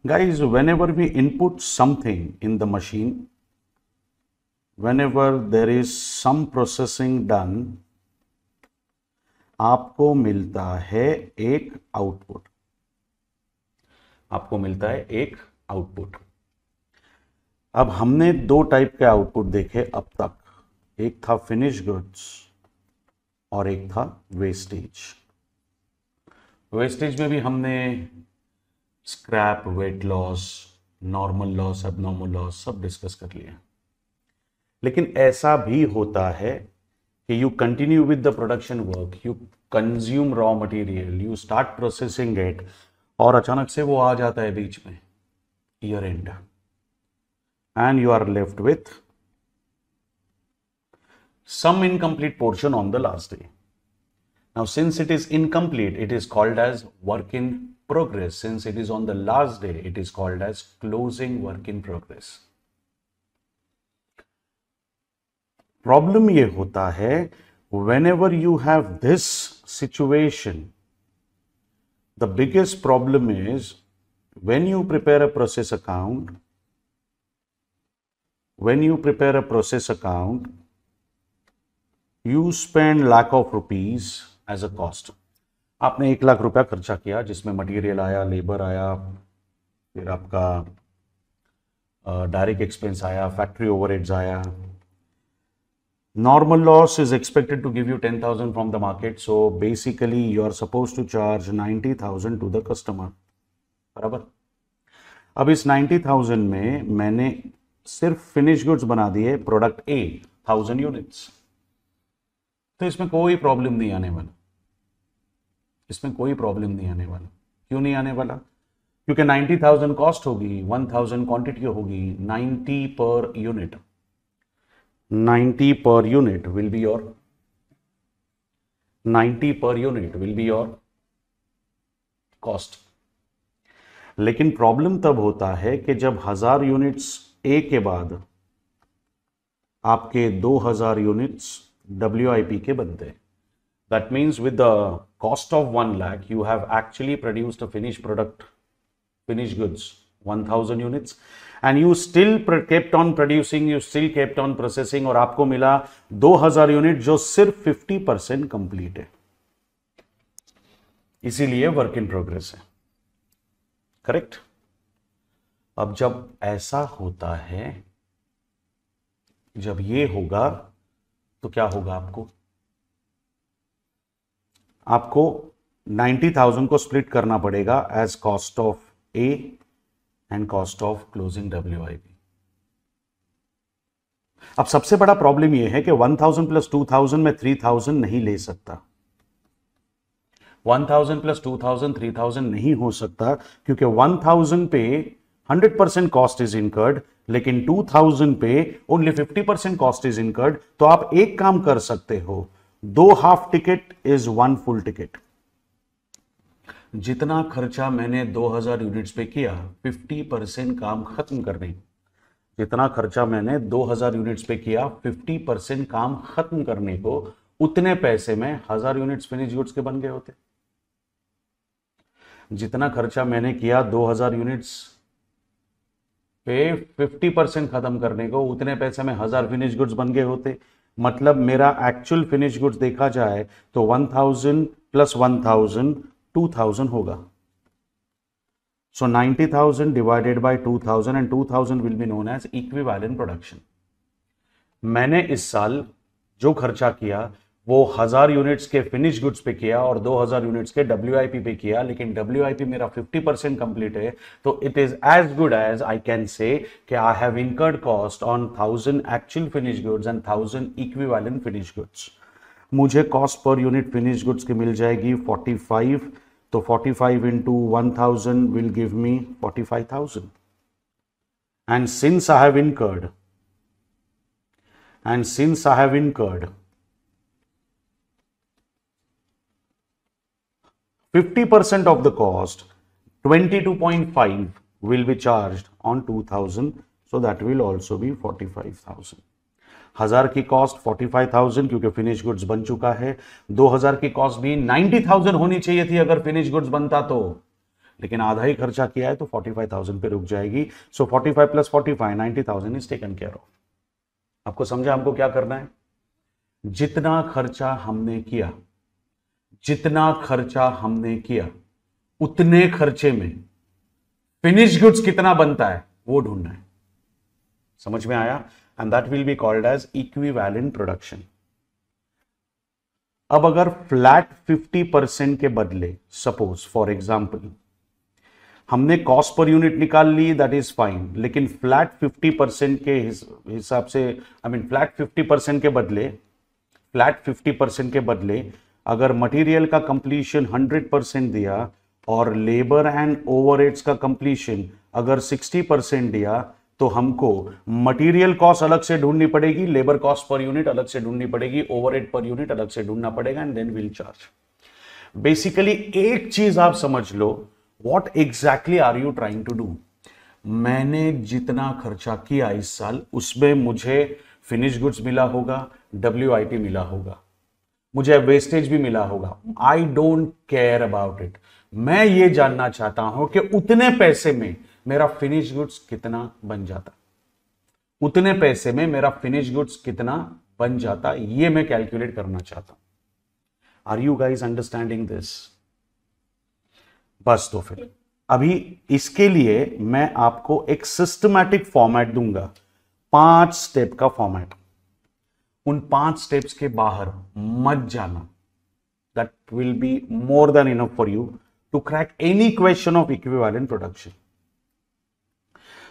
Guys, whenever we input something in the machine, whenever there is some processing done, आपको मिलता है एक output. आपको मिलता है एक आउटपुट। अब हमने दो टाइप के आउटपुट देखे अब तक, एक था फिनिश गुड्स और एक था वेस्टेज। वेस्टेज में भी हमने scrap, weight loss, normal loss, abnormal loss सब डिस्कस कर लिया। लेकिन ऐसा भी होता है कि you continue with the production work, you consume raw material, you start processing it, और अचानक से वो आ जाता है बीच में year end, and you are left with some incomplete portion on the last day. Now, since it is incomplete, it is called as work in progress. Since it is on the last day, it is called as closing work in progress. Problem ये होता है, whenever you have this situation, the biggest problem is when you prepare a process account, you spend lakh of rupees as a cost. आपने 1 लाख रुपया खर्चा किया, जिसमें material आया, labour आया, फिर आपका डायरेक्ट एक्सपेंस आया, फैक्ट्री ओवरहेड्स आया। Normal loss is expected to give you 10,000 from the market, so basically you are supposed to charge 90,000 to the customer, बराबर। अब इस 90,000 में मैंने सिर्फ फिनिश गुड्स बना दिए, प्रोडक्ट ए 1000 यूनिट्स, तो इसमें कोई प्रॉब्लम नहीं आने वाला। इसमें कोई प्रॉब्लम नहीं आने वाला। क्यों नहीं आने वाला? क्योंकि 90,000 कॉस्ट होगी, 1000 क्वांटिटी होगी, 90 per unit. 90 per unit will be your 90 per unit will be your cost. लेकिन प्रॉब्लम तब होता है कि जब 1000 यूनिट्स ए के बाद आपके 2000 यूनिट्स WIP के बनते हैं। That means with the cost of 1 lakh, you have actually produced a finished product, finished goods, 1000 units, and you still kept on producing, you still kept on processing, और आपको मिला 2000 unit जो सिर्फ 50% complete है। इसीलिए वर्क इन प्रोग्रेस है, correct. अब जब ऐसा होता है, जब ये होगा तो क्या होगा? आपको 90,000 को स्प्लिट करना पड़ेगा as cost of a and cost of closing WIP। अब सबसे बड़ा प्रॉब्लम यह है कि 1000 प्लस 2000 में 3000 नहीं ले सकता। 1000 प्लस 2000 3000 नहीं हो सकता, क्योंकि 1000 पे 100% कॉस्ट इज इनकर्ड, लेकिन 2000 पे ओनली 50% कॉस्ट इज इनकर्ड। तो आप एक काम कर सकते हो, 2 half ticket is 1 full ticket. जितना खर्चा मैंने 2000 यूनिट्स पे किया, 50% काम खत्म करने। जितना खर्चा मैंने 2000 यूनिट्स पे किया, 50% काम खत्म करने को, उतने पैसे में 1000 यूनिट्स फिनिश गुड्स के बन गए होते। जितना खर्चा मैंने किया 2000 यूनिट्स पे 50% खत्म करने को, उतने पैसे में 1000 फिनिश गुड्स बन गए होते। मतलब मेरा एक्चुअल फिनिश गुड्स देखा जाए तो 1000 प्लस 1000 2000 होगा। So 90,000 divided by 2000, and 2000 will be known as equivalent production. मैंने इस साल जो खर्चा किया वो 1000 यूनिट्स के फिनिश गुड्स पे किया और 2000 यूनिट्स के WIP पे किया, लेकिन WIP मेरा 50% कंप्लीट है, तो it is as good as I can say कि I have incurred cost on 1000 actual finish goods and 1000 equivalent finish goods. मुझे cost per unit finish goods की मिल जाएगी 45, तो 45 into 1000 will give me 45,000। And since I have incurred 50% of the cost, 22.5 will be charged on 2000, so that will also be 45,000। 1000 की cost 45,000 क्योंकि finish goods बन चुका है। 2000 की कॉस्ट भी 90,000 होनी चाहिए थी अगर फिनिश गुड्स बनता तो, लेकिन आधा ही खर्चा किया है तो 45,000 पे रुक जाएगी। सो 45 plus 45 90,000 is taken care of. आपको समझा हमको क्या करना है? जितना खर्चा हमने किया उतने खर्चे में फिनिश गुड्स कितना बनता है वो ढूंढना है। समझ में आया? And that will be called as equivalent production. अब अगर फ्लैट 50% के बदले सपोज फॉर एग्जांपल हमने कॉस्ट पर यूनिट निकाल ली, दैट इज फाइन, लेकिन फ्लैट 50% के हिसाब से फ्लैट 50% के बदले अगर मटेरियल का कंप्लीशन 100% दिया और लेबर एंड ओवरहेड्स का कंप्लीशन अगर 60% दिया, तो हमको मटेरियल कॉस्ट अलग से ढूंढनी पड़ेगी, लेबर कॉस्ट पर यूनिट अलग से ढूंढनी पड़ेगी, ओवरहेड पर यूनिट अलग से ढूंढना पड़ेगा, and then will charge. Basically एक चीज आप समझ लो, what exactly are you trying to do? मैंने जितना खर्चा किया इस साल उसमें मुझे फिनिश गुड्स मिला होगा, WIP मिला होगा, मुझे वेस्टेज भी मिला होगा। I don't care about it. मैं ये जानना चाहता हूं कि उतने पैसे में मेरा फिनिश गुड्स कितना बन जाता, उतने पैसे में मेरा फिनिश गुड्स कितना बन जाता, ये मैं कैलकुलेट करना चाहता हूं। Are you guys understanding this? बस तो फिर अभी इसके लिए मैं आपको एक सिस्टमैटिक फॉर्मेट दूंगा, 5 स्टेप का फॉर्मेट। उन 5 स्टेप्स के बाहर मत जाना। That will be more than enough for you to crack any question of equivalent production.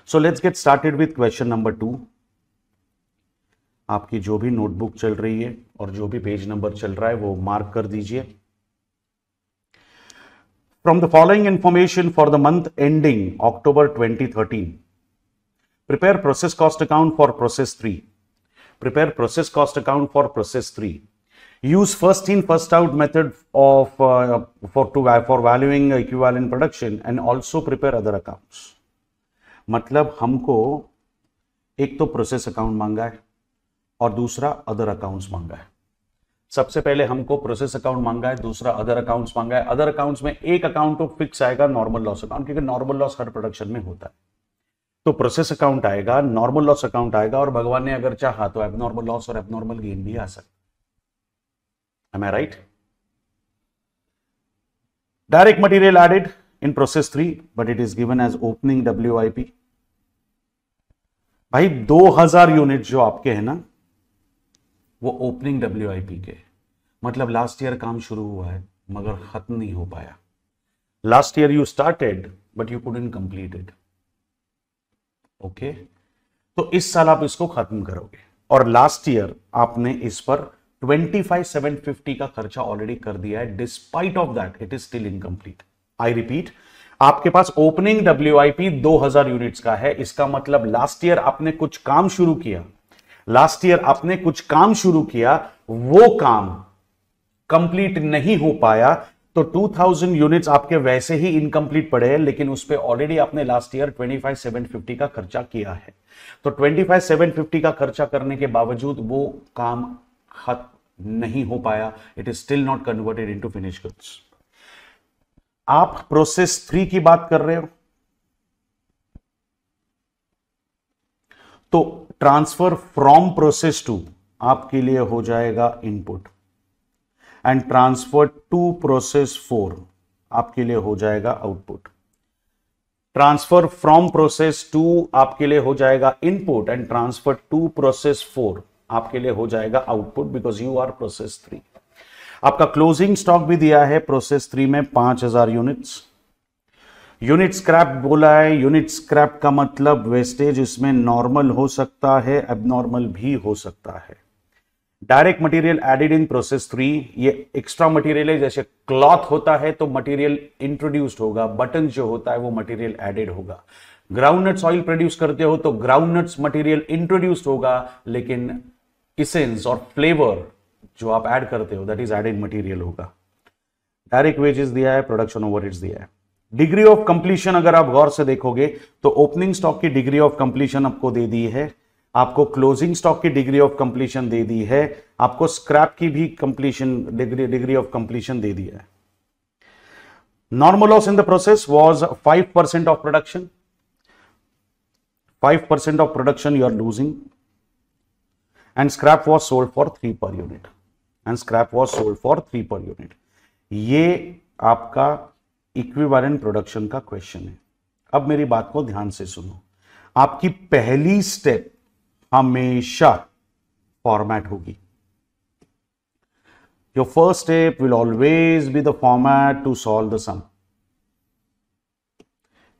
So let's get started with question number 2। आपकी जो भी नोटबुक चल रही है और जो भी पेज नंबर चल रहा है वो मार्क कर दीजिए। From the following information for the month ending October 2013, prepare process cost account for process 3. Prepare process cost account for process 3. Use first in first out method of for valuing equivalent production and also prepare other accounts. मतलब हमको एक तो process account मांगा है और दूसरा other accounts मांगा है। सबसे पहले हमको प्रोसेस अकाउंट मांगा है, दूसरा अदर अकाउंट्स मांगा है। अदर अकाउंट्स में एक अकाउंट तो फिक्स आएगा, नॉर्मल लॉस अकाउंट, क्योंकि नॉर्मल लॉस हर प्रोडक्शन में होता है। तो प्रोसेस अकाउंट आएगा, नॉर्मल लॉस अकाउंट आएगा, और भगवान ने अगर चाहा तो एबनॉर्मल लॉस और एबनॉर्मल गेन भी आ सकता। Am I right? Direct material added in process 3, but it is given as opening WIP। भाई 2000 यूनिट जो आपके हैं ना, वो ओपनिंग WIP के, मतलब लास्ट ईयर काम शुरू हुआ है मगर खत्म नहीं हो पाया। Last year you started but you couldn't complete it. Okay, तो इस साल आप इसको खत्म करोगे, और लास्ट ईयर आपने इस पर 25,750 का खर्चा ऑलरेडी कर दिया है। Despite of that it is still incomplete. I repeat, आपके पास ओपनिंग WIP 2000 यूनिट्स का है। इसका मतलब लास्ट ईयर आपने कुछ काम शुरू किया, वो काम कंप्लीट नहीं हो पाया, तो 2000 यूनिट्स आपके वैसे ही इनकम्प्लीट पड़े हैं, लेकिन उस पे ऑलरेडी आपने लास्ट ईयर 25,750 का खर्चा किया है। तो 25,750 का खर्चा करने के बावजूद वो काम खत्म नहीं हो पाया। It is still not converted into finish goods. आप प्रोसेस 3 की बात कर रहे हो, तो ट्रांसफर फ्रॉम प्रोसेस 2 आपके लिए हो जाएगा input, and transfer to process 4 आपके लिए हो जाएगा आउटपुट। ट्रांसफर फ्रॉम प्रोसेस 2 आपके लिए हो जाएगा input, and transfer to process 4 आपके लिए हो जाएगा output, because you are process 3। आपका क्लोजिंग स्टॉक भी दिया है प्रोसेस 3 में 5000 यूनिट्स। यूनिट स्क्रैप बोला है, यूनिट स्क्रैप का मतलब वेस्टेज इसमें नॉर्मल हो सकता है, एबनॉर्मल भी हो सकता है। Direct material added in process 3, ये एक्स्ट्रा मटेरियल है। जैसे क्लॉथ होता है तो मटेरियल इंट्रोड्यूस्ड होगा, बटन जो होता है वो मटेरियल एडेड होगा। ग्राउंडनट्स ऑयल प्रोड्यूस करते हो तो ग्राउंडनट्स मटेरियल इंट्रोड्यूस्ड होगा, लेकिन इसेंस और फ्लेवर जो आप ऐड करते हो दैट इज एडेड मटेरियल होगा। डायरेक्ट वेजेस दिया है, प्रोडक्शन ओवरहेड्स दिया है। डिग्री ऑफ कंप्लीशन अगर आप गौर से देखोगे तो ओपनिंग स्टॉक की डिग्री ऑफ कंप्लीशन आपको दे दी है, आपको क्लोजिंग स्टॉक की डिग्री ऑफ कंप्लीशन दे दी है, आपको स्क्रैप की भी कंप्लीशन डिग्री ऑफ कंप्लीशन दे दिया है। Normal loss in the process was 5% of production. 5% of production you are losing, and scrap was sold for 3 per unit. And scrap was sold for 3 per unit. ये आपका equivalent production का question है. अब मेरी बात को ध्यान से सुनो. आपकी पहली स्टेप हमेशा फॉर्मेट होगी. Your first step will always be the format to solve the sum.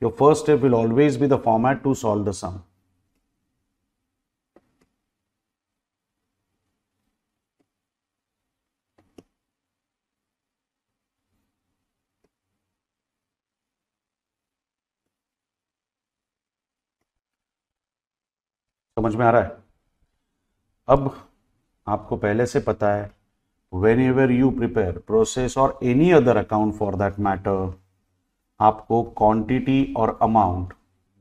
Your first step will always be the format to solve the sum. समझ में आ रहा है? अब आपको पहले से पता है, whenever you prepare process or any other account for that matter, आपको क्वांटिटी और अमाउंट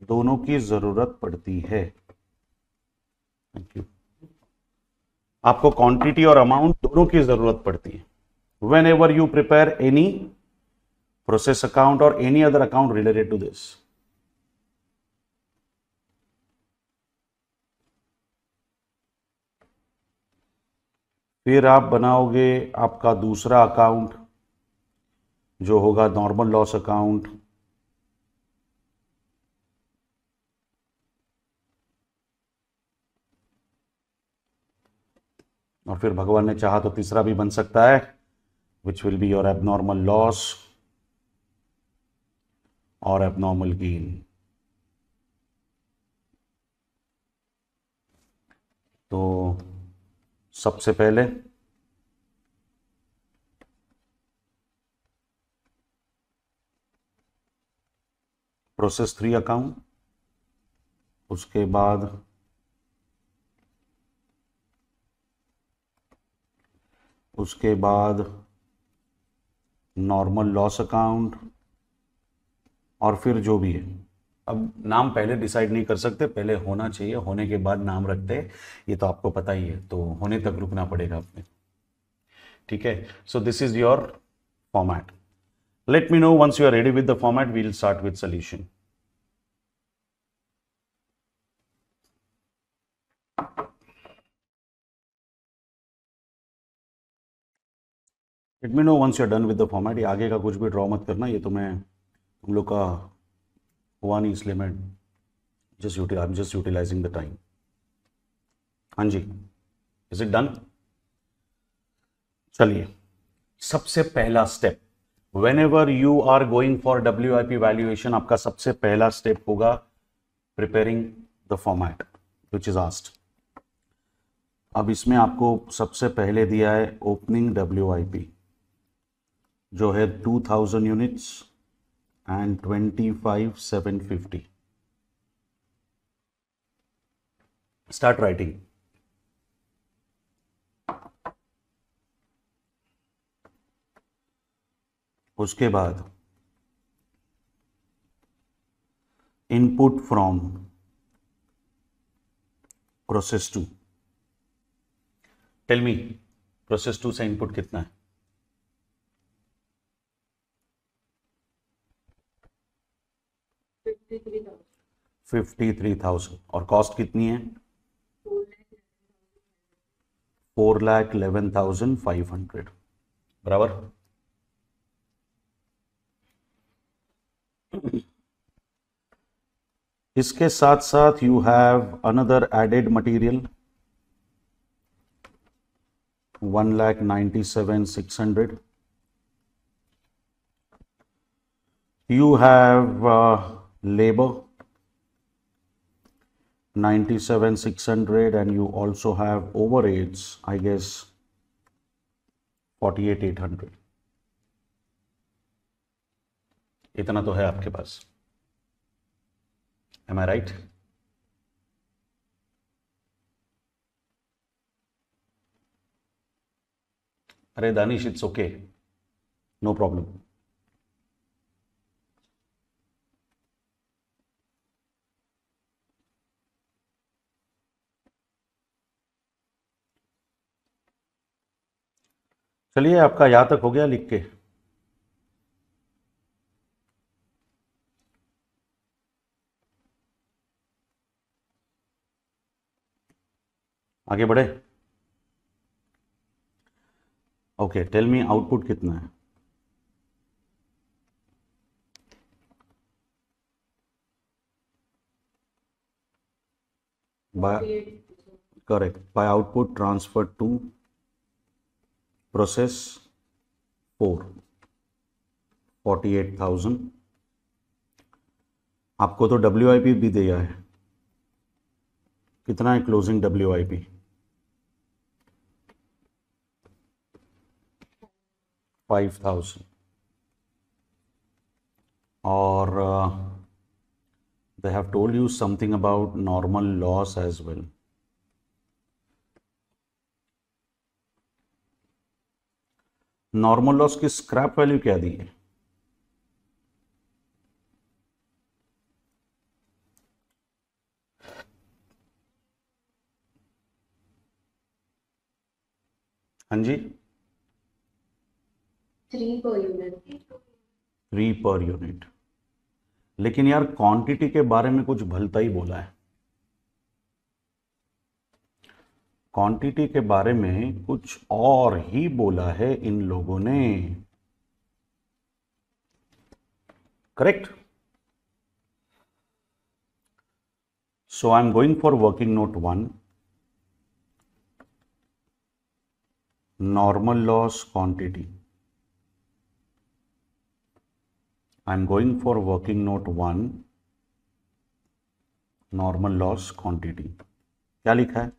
दोनों की जरूरत पड़ती है. Thank you. आपको क्वांटिटी और अमाउंट दोनों की जरूरत पड़ती है. Whenever you prepare any process account or any other account related to this. फिर आप बनाओगे आपका दूसरा अकाउंट जो होगा नॉर्मल लॉस अकाउंट. और फिर भगवान ने चाहा तो तीसरा भी बन सकता है, विच will be your abnormal loss और एबनॉर्मल गेन. तो सबसे पहले प्रोसेस 3 अकाउंट, उसके बाद नॉर्मल लॉस अकाउंट, और फिर जो भी है. अब नाम पहले डिसाइड नहीं कर सकते, पहले होना चाहिए, होने के बाद नाम रखते हैं, ये तो आपको पता ही है, तो होने तक रुकना पड़ेगा अपने. ठीक है. So this is your format. Let me know once you are ready with the format, we will start with solution. Let me know once you are done with the format. ये आगे का कुछ भी ड्रॉ मत करना, ये तो मैं तुम लोग का हुआ नहीं, इसलिए मैं I am just utilising the time. हाँ जी, इज इट डन? चलिए, सबसे पहला step, whenever you are going for WIP valuation, आपका सबसे पहला स्टेप होगा preparing the format which is asked. अब इसमें आपको सबसे पहले दिया है opening WIP जो है 2000 यूनिट्स and 25,750. Start writing. उसके बाद input from process 2. Tell me, process 2 से इनपुट कितना है? 53,000. और कॉस्ट कितनी है? 4,11,500. बराबर. इसके साथ साथ you have another added material 1,97,600. You have labor 97,600 and you also have overheads, I guess 48,800. इतना तो है आपके पास. Am I right? अरे Danish, it's okay, no problem. चलिए, आपका यहां तक हो गया लिख के? आगे बढ़े। ओके, टेल मी आउटपुट कितना है। By correct, by output transfer to process 4 48,000। आपको तो WIP भी दिया है, कितना है क्लोजिंग WIP? 5,000। और they have told you something about normal loss as well. Normal loss की स्क्रैप वैल्यू क्या दी है? हाँ जी, 3 per unit। 3 per unit. लेकिन यार क्वांटिटी के बारे में कुछ भलता ही बोला है। क्वांटिटी के बारे में कुछ और ही बोला है इन लोगों ने। Correct. So I am going for working note 1, normal loss quantity. I am going for working note 1, normal loss quantity। क्या लिखा है?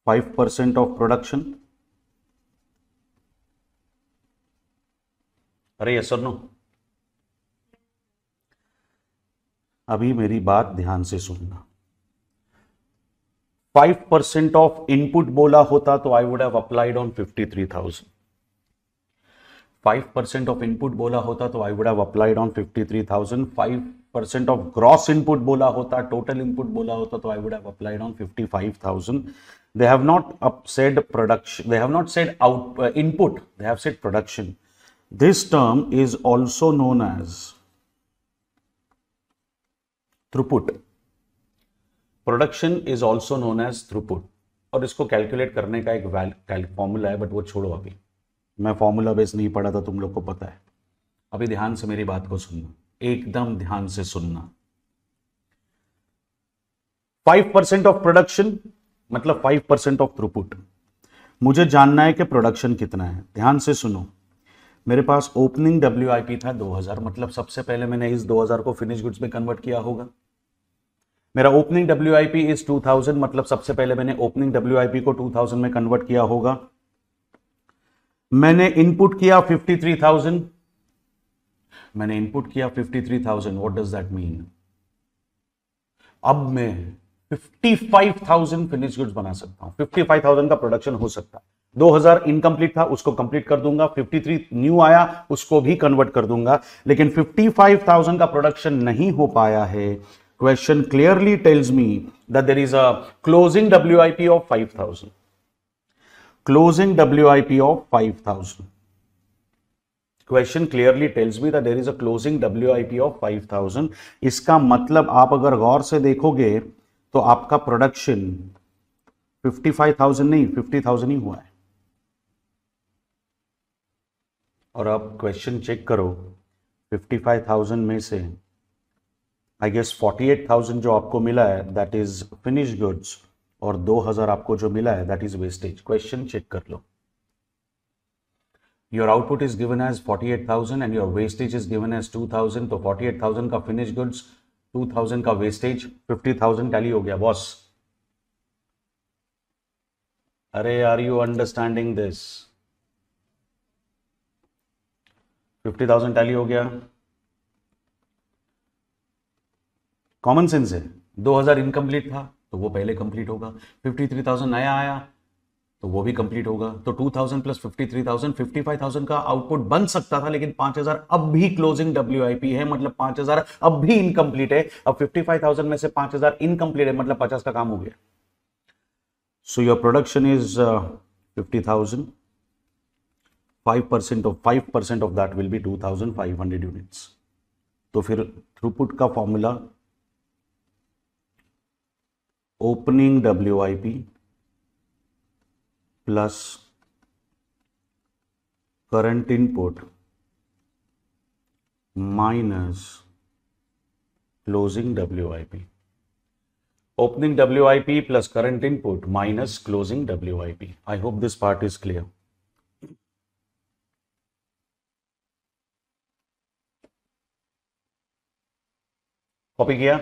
%5 ऑफ प्रोडक्शन। अरे यस और नो? अभी मेरी बात ध्यान से सुनना। 5% ऑफ इनपुट बोला होता तो I would have applied on 53,000। 5% of input बोला होता तो I would have applied on 53,000। 5% of gross input बोला होता, टोटल इनपुट बोला होता तो I would have applied on 55,000। They have not said production, they have not said input, they have said production. This term is also known as throughput. Production is also known as throughput. और इसको calculate करने का एक formula है, but वो छोड़ो, अभी मैं फॉर्मूला बेस नहीं पढ़ा था, तुम लोग को पता है। अभी ध्यान से मेरी बात को सुनना, एकदम ध्यान से सुनना। 5% ऑफ प्रोडक्शन मतलब 5% ऑफ थ्रूपुट। मुझे जानना है कि प्रोडक्शन कितना है। ध्यान से सुनो, मेरे पास ओपनिंग WIP था 2000, मतलब सबसे पहले मैंने इस 2000 को फिनिश गुड्स में कन्वर्ट किया होगा। मेरा ओपनिंग WIP इज 2000, मतलब सबसे पहले मैंने ओपनिंग WIP को 2000 में कन्वर्ट किया होगा। मैंने इनपुट किया 53,000, मैंने इनपुट किया 53,000। What does that mean? अब मैं 55,000 फिनिश गुड्स बना सकता हूं, 55,000 का प्रोडक्शन हो सकता है। 2000 इनकम्प्लीट था, उसको कंप्लीट कर दूंगा। 53 न्यू आया, उसको भी कन्वर्ट कर दूंगा। लेकिन 55,000 का प्रोडक्शन नहीं हो पाया है। Question clearly tells me that there is a closing WIP of 5,000। Closing WIP of 5,000। Question clearly tells me that there is a closing WIP of 5,000। इसका मतलब आप अगर गौर से देखोगे तो आपका प्रोडक्शन 55,000 नहीं 50,000 ही हुआ है। और अब क्वेश्चन चेक करो, 55,000 में से आई गेस 48,000 जो आपको मिला है दैट इज फिनिश गुड्स, और 2,000 आपको जो मिला है that is wastage. Question check कर लो। Your output is given as 48,000 and your wastage is given as 2,000। तो 48,000 का फिनिश गुड्स, 2,000 का वेस्टेज, 50,000 टैली हो गया बॉस। अरे are you understanding this? 50,000 tally हो गया, कॉमन सेंस है। 2,000 इनकम्प्लीट था तो वो पहले कंप्लीट होगा। 53,000 नया आया तो वो भी कंप्लीट होगा। तो 2,000 प्लस 53,000, 55,000 का आउटपुट बन सकता था, लेकिन 5,000 अब भी क्लोजिंग WIP है, मतलब 5,000 अब भी इनकम्प्लीट है। अब 55,000 में से 5,000 इनकम्प्लीट है, मतलब 50 का काम हो गया। So your production is 50,000। 5% of that will be 2,500 units. तो फिर थ्रूपुट का formula opening WIP plus current input minus closing WIP. Opening WIP plus current input minus closing WIP. I hope this part is clear. Copy किया?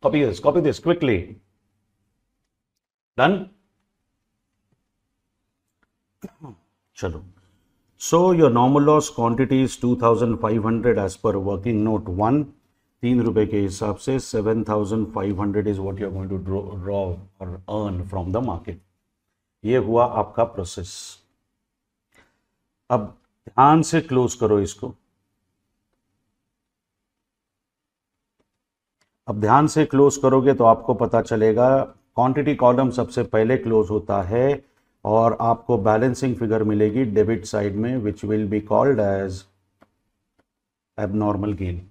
Copy this quickly. Done? चलो. So your normal loss quantity is 2500 as per working note 1. 3 रुपए के हिसाब से 7500 is what you are going to draw or earn from the market. ये हुआ आपका process. अब ध्यान से क्लोज करो इसको. अब ध्यान से क्लोज करोगे तो आपको पता चलेगा क्वांटिटी कॉलम सबसे पहले क्लोज होता है और आपको बैलेंसिंग फिगर मिलेगी डेबिट साइड में which will be called as abnormal gain.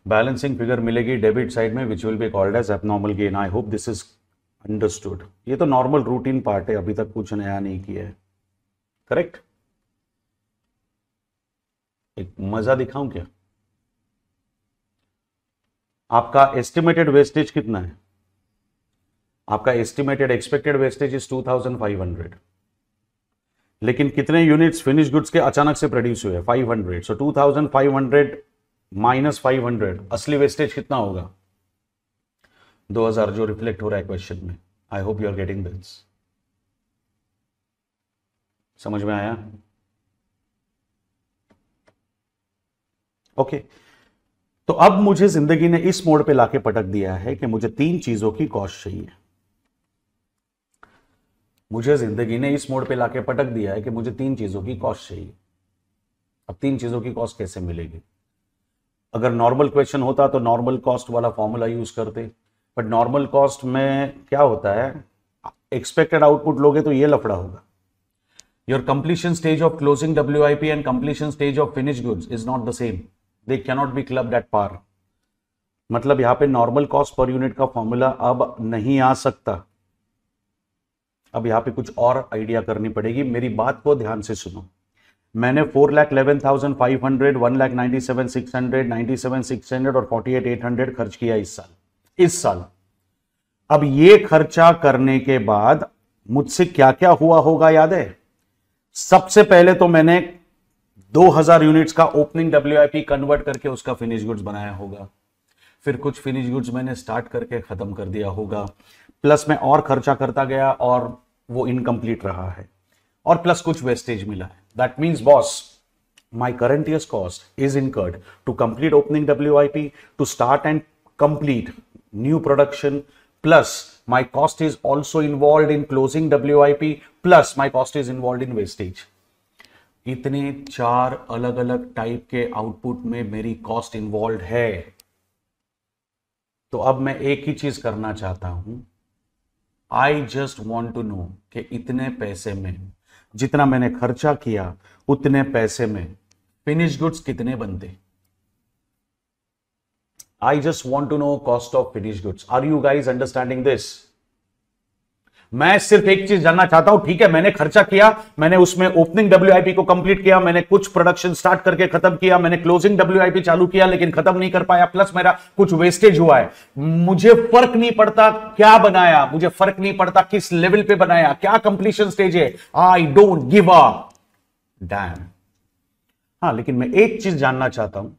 Balancing figure मिलेगी डेबिट साइड में which will be called as abnormal gain. I hope this is understood. ये तो नॉर्मल रूटीन पार्ट है, अभी तक कुछ नया नहीं किया है. करेक्ट. एक मजा दिखाऊं क्या? आपका एस्टिमेटेड वेस्टेज कितना है? आपका एस्टिमेटेड एक्सपेक्टेड वेस्टेज इज 2500, लेकिन कितने यूनिट्स फिनिश गुड्स के अचानक से प्रोड्यूस हुए? 500. सो 2500 माइनस 500, असली वेस्टेज कितना होगा? 2000, जो रिफ्लेक्ट हो रहा है क्वेश्चन में. I hope you are getting this. समझ में आया? ओके. तो अब मुझे जिंदगी ने इस मोड़ पे लाके पटक दिया है कि मुझे 3 चीजों की कॉस्ट चाहिए. मुझे जिंदगी ने इस मोड़ पे लाके पटक दिया है कि मुझे 3 चीजों की कॉस्ट चाहिए. अब 3 चीजों की कॉस्ट कैसे मिलेगी? अगर नॉर्मल क्वेश्चन होता तो नॉर्मल कॉस्ट वाला फॉर्मूला यूज करते, बट नॉर्मल कॉस्ट में क्या होता है, एक्सपेक्टेड आउटपुट लोगे तो ये लफड़ा होगा. Your completion stage of closing WIP and completion stage of finish goods is not the same. They cannot be clubbed at par. मतलब यहां पे नॉर्मल कॉस्ट पर यूनिट का फॉर्मूला अब नहीं आ सकता. अब यहां पे कुछ और आइडिया करनी पड़ेगी. मेरी बात को ध्यान से सुनो. मैंने 4,11,500, 1,97,600, 97,600 और 48,800 खर्च किया इस साल. अब ये खर्चा करने के बाद मुझसे क्या क्या हुआ होगा याद है? सबसे पहले तो मैंने 2000 यूनिट्स का ओपनिंग WIP कन्वर्ट करके उसका फिनिश गुड्स बनाया होगा. फिर कुछ फिनिश गुड्स मैंने स्टार्ट करके खत्म कर दिया होगा. प्लस मैं और खर्चा करता गया और वो इनकम्प्लीट रहा है. और प्लस कुछ वेस्टेज मिला है. That means boss, my current year's cost is incurred to complete opening WIP, to start and complete new production, plus my cost is also involve in closing WIP, plus my cost is involve in wastage. इतने 4 अलग अलग type के output में मेरी cost involve है. तो अब मैं एक ही चीज करना चाहता हूं. I just want to know कि इतने पैसे में, जितना मैंने खर्चा किया उतने पैसे में फिनिश गुड्स कितने बनते. I just want to know cost of finish goods. Are you guys understanding this? मैं सिर्फ एक चीज जानना चाहता हूं. ठीक है, मैंने खर्चा किया, मैंने उसमें ओपनिंग WIP को कंप्लीट किया, मैंने कुछ प्रोडक्शन स्टार्ट करके खत्म किया, मैंने क्लोजिंग WIP चालू किया लेकिन खत्म नहीं कर पाया, प्लस मेरा कुछ वेस्टेज हुआ है. मुझे फर्क नहीं पड़ता क्या बनाया, मुझे फर्क नहीं पड़ता किस लेवल पे बनाया, क्या कंप्लीशन स्टेज है. I don't give a dam. हां, लेकिन मैं एक चीज जानना चाहता हूं,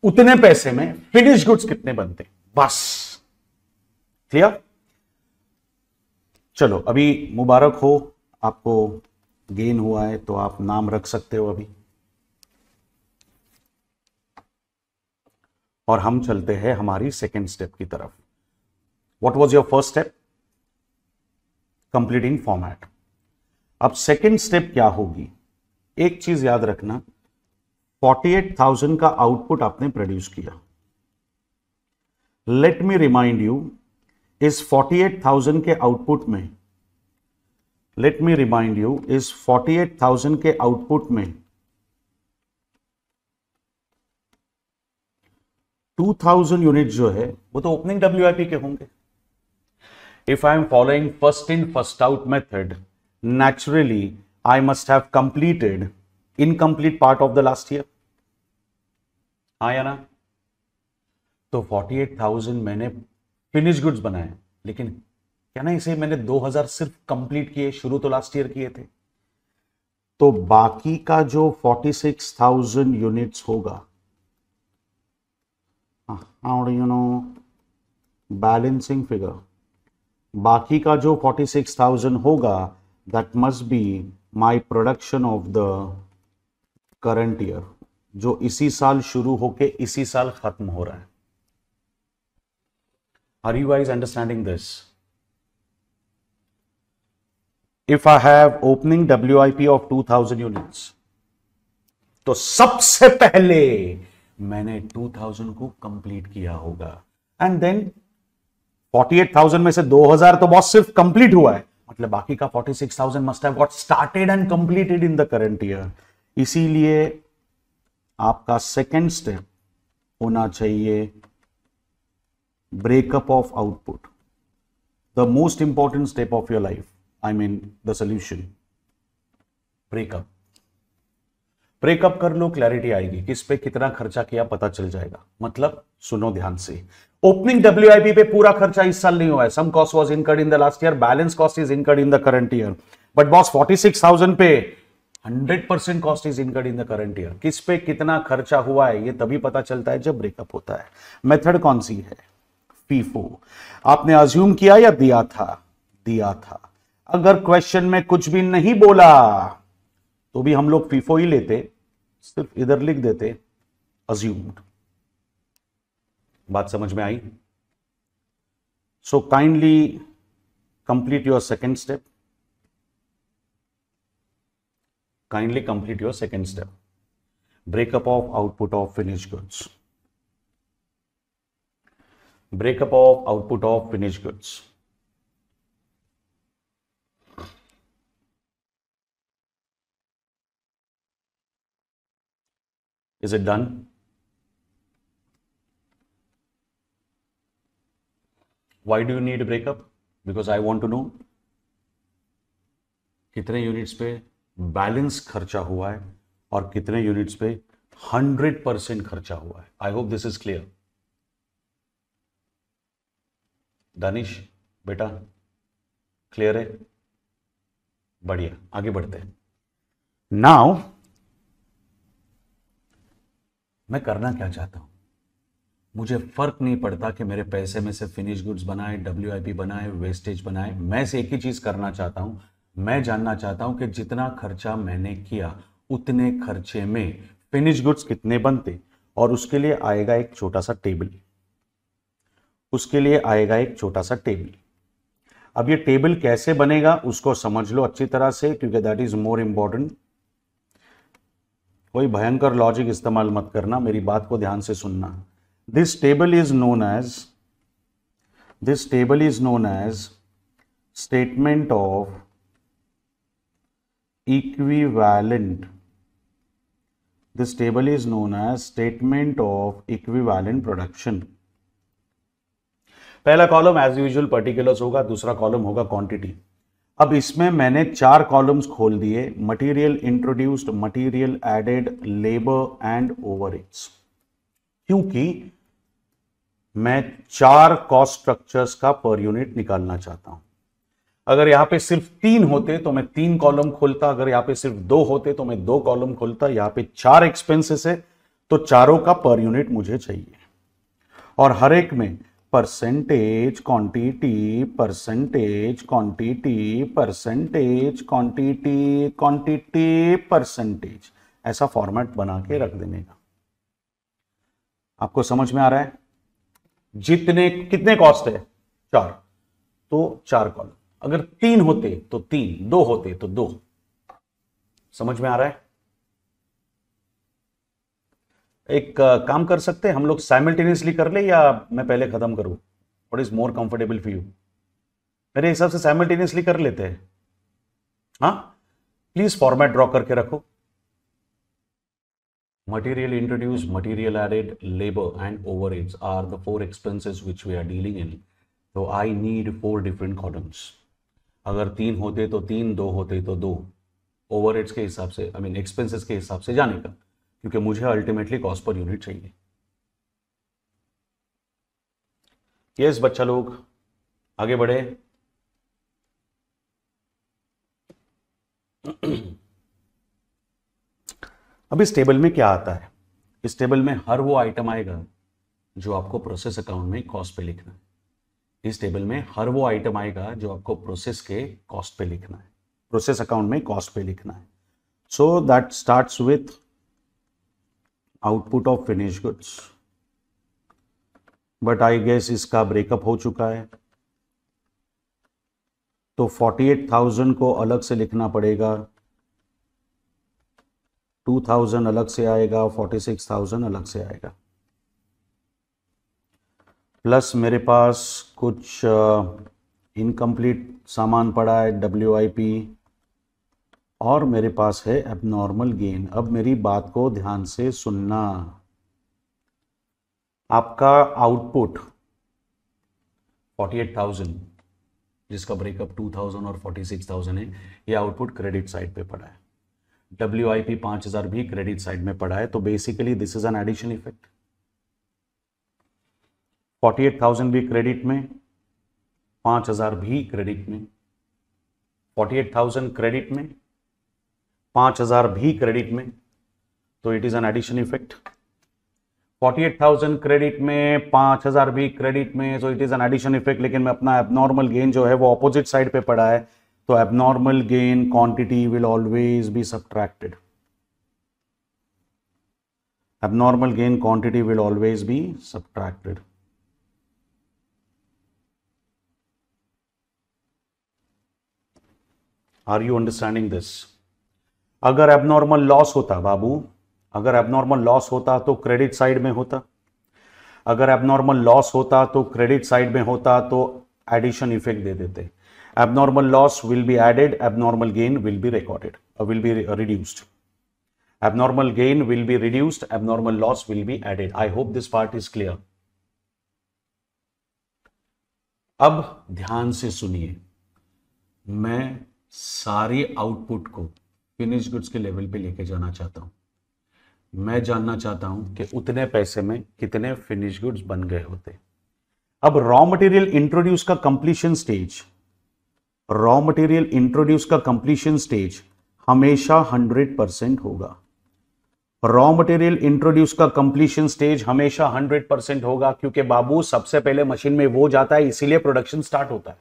उतने पैसे में फिनिश गुड्स कितने बनते. बस. क्लियर? चलो, अभी मुबारक हो, आपको गेन हुआ है तो आप नाम रख सकते हो अभी. और हम चलते हैं हमारी सेकेंड स्टेप की तरफ. What was your first step? Completing format. अब सेकेंड स्टेप क्या होगी? एक चीज याद रखना, 48,000 का आउटपुट आपने प्रोड्यूस किया. लेट मी रिमाइंड यू, इस 48,000 के आउटपुट में लेट मी रिमाइंड यू, इस 48,000 के आउटपुट में 2,000 यूनिट जो है वो तो ओपनिंग WIP के होंगे. If I am following first in first out method, naturally I must have completed incomplete part of the last year. हाँ या ना? तो 48,000 मैंने फिनिश गुड्स बनाए, लेकिन क्या ना इसे मैंने 2,000 सिर्फ कंप्लीट किए, शुरू तो लास्ट ईयर किए थे. तो बाकी का जो 46,000 यूनिट्स होगा, how do you know balancing figure, बाकी का जो 46,000 होगा that must be my production of the current year, जो इसी साल शुरू होके इसी साल खत्म हो रहा है. Are you guys understanding this? If I have opening WIP of 2,000 units, तो सबसे पहले मैंने 2,000 को कंप्लीट किया होगा, एंड देन 48,000 में से 2,000 तो बॉस सिर्फ कंप्लीट हुआ है, मतलब बाकी का 46,000 must have got started and completed in the current year. इसीलिए आपका सेकेंड स्टेप होना चाहिए breakup of output, the most important step of your life, I mean the solution. Breakup कर लो, क्लैरिटी आएगी, किस पे कितना खर्चा किया पता चल जाएगा. मतलब सुनो ध्यान से, ओपनिंग WIP पे पूरा खर्चा इस साल नहीं हुआ है, some cost was incurred in the last year, balance cost is incurred in the current year, but boss 46,000 पे 100% cost is incurred in the current year. किस पे कितना खर्चा हुआ है ये तभी पता चलता है जब ब्रेकअप होता है. मेथड कौन सी है? फीफो. आपने अज्यूम किया या दिया था? दिया था. अगर क्वेश्चन में कुछ भी नहीं बोला तो भी हम लोग फीफो ही लेते, सिर्फ इधर लिख देते अज्यूम्ड. बात समझ में आई? So kindly complete your second step. Kindly complete your second step, breakup of output of finish goods. Breakup of output of finish goods. Is it done? Why do you need a breakup? Because I want to know कितने units पे balance खर्चा हुआ है और कितने units पे 100% खर्चा हुआ है. आई hope this is clear. Danish बेटा क्लियर है? बढ़िया, आगे बढ़ते हैं. नाउ मैं करना क्या चाहता हूं, मुझे फर्क नहीं पड़ता कि मेरे पैसे में से फिनिश गुड्स बनाए, WIP बनाए, वेस्टेज बनाए. मैं से एक ही चीज करना चाहता हूं, मैं जानना चाहता हूं कि जितना खर्चा मैंने किया उतने खर्चे में फिनिश गुड्स कितने बनते, और उसके लिए आएगा एक छोटा सा टेबल. उसके लिए आएगा एक छोटा सा टेबल. अब ये टेबल कैसे बनेगा उसको समझ लो अच्छी तरह से, क्योंकि दैट इज मोर इंपॉर्टेंट. कोई भयंकर लॉजिक इस्तेमाल मत करना, मेरी बात को ध्यान से सुनना. This table is known as statement of equivalent. This table is known as statement of equivalent production. पहला कॉलम एज यूजुअल पर्टिकुलर्स होगा, दूसरा कॉलम होगा क्वांटिटी. अब इसमें मैंने 4 कॉलम्स खोल दिए, material introduced, material added, labour and overheads, क्योंकि मैं 4 कॉस्ट स्ट्रक्चर्स का पर यूनिट निकालना चाहता हूं. अगर यहां पे सिर्फ 3 होते तो मैं 3 कॉलम खोलता, अगर यहां पे सिर्फ 2 होते तो मैं 2 कॉलम खोलता. यहां पे 4 एक्सपेंसेस है तो चारों का पर यूनिट मुझे चाहिए, और हर एक में percentage quantity, percentage quantity, percentage quantity, quantity percentage, ऐसा फॉर्मेट बना के रख देने का. आपको समझ में आ रहा है? कितने कॉस्ट है? 4, तो 4 कॉलम. अगर 3 होते तो 3, 2 होते तो 2. समझ में आ रहा है? एक काम कर सकते हैं हम लोग, साइमल्टेनियसली कर ले या मैं पहले खत्म करूं? What is more comfortable for you? मेरे हिसाब से साइमल्टेनियसली कर लेते हैं. हाँ, प्लीज फॉर्मेट ड्रॉ करके रखो। Material introduced, material added, labor and overheads are the four expenses which we are dealing in. So I need 4 different columns. अगर 3 होते तो 3, 2 होते तो 2, ओवरहेड्स के हिसाब से, आई मीन एक्सपेंसेस के हिसाब से जाने का, क्योंकि मुझे अल्टीमेटली कॉस्ट पर यूनिट चाहिए। यस बच्चा लोग आगे बढ़े। अब इस टेबल में क्या आता है? इस टेबल में हर वो आइटम आएगा जो आपको प्रोसेस अकाउंट में कॉस्ट पे लिखना है। इस टेबल में हर वो आइटम आएगा जो आपको प्रोसेस के कॉस्ट पे लिखना है, प्रोसेस अकाउंट में कॉस्ट पे लिखना है। So that starts with output of finish goods, but I guess इसका ब्रेकअप हो चुका है, तो 48,000 को अलग से लिखना पड़ेगा, 2,000 अलग से आएगा, 46,000 अलग से आएगा, प्लस मेरे पास कुछ इनकम्प्लीट सामान पड़ा है WIP, और मेरे पास है एबनॉर्मल गेन। अब मेरी बात को ध्यान से सुनना। आपका आउटपुट 48,000 जिसका ब्रेकअप 2,000 और 46,000 है, ये आउटपुट क्रेडिट साइड पे पड़ा है। WIP 5,000 भी क्रेडिट साइड में पड़ा है, तो basically this is an addition effect. 48,000 भी क्रेडिट में, 5,000 भी क्रेडिट में, 48,000 क्रेडिट में, 5,000 भी क्रेडिट में, तो it is an addition effect. 48,000 credit में, 5,000 भी क्रेडिट में, तो it is an addition effect. लेकिन मैं अपना एबनॉर्मल गेन जो है वो ऑपोजिट साइड पे पड़ा है, तो abnormal gain quantity will always be subtracted. Abnormal gain quantity will always be subtracted. Are you understanding this? अगर एबनॉर्मल लॉस होता बाबू, अगर एबनॉर्मल लॉस होता तो क्रेडिट साइड में होता, अगर एबनॉर्मल लॉस होता तो क्रेडिट साइड में होता, तो एडिशन इफेक्ट दे देते। Abnormal loss will be added, abnormal gain will be recorded, will be reduced. Abnormal gain will be reduced, abnormal loss will be added. I hope this part is clear. अब ध्यान से सुनिए, मैं सारी output को finish goods के level पे लेके जाना चाहता हूं। मैं जानना चाहता हूं कि उतने पैसे में कितने फिनिश गुड्स बन गए होते। अब रॉ मटेरियल इंट्रोड्यूस का completion stage, raw material introduce का कंप्लीशन स्टेज हमेशा 100% होगा। रॉ मटेरियल इंट्रोड्यूस का कंप्लीशन स्टेज हमेशा 100% होगा, क्योंकि बाबू सबसे पहले मशीन में वो जाता है, इसीलिए प्रोडक्शन स्टार्ट होता है।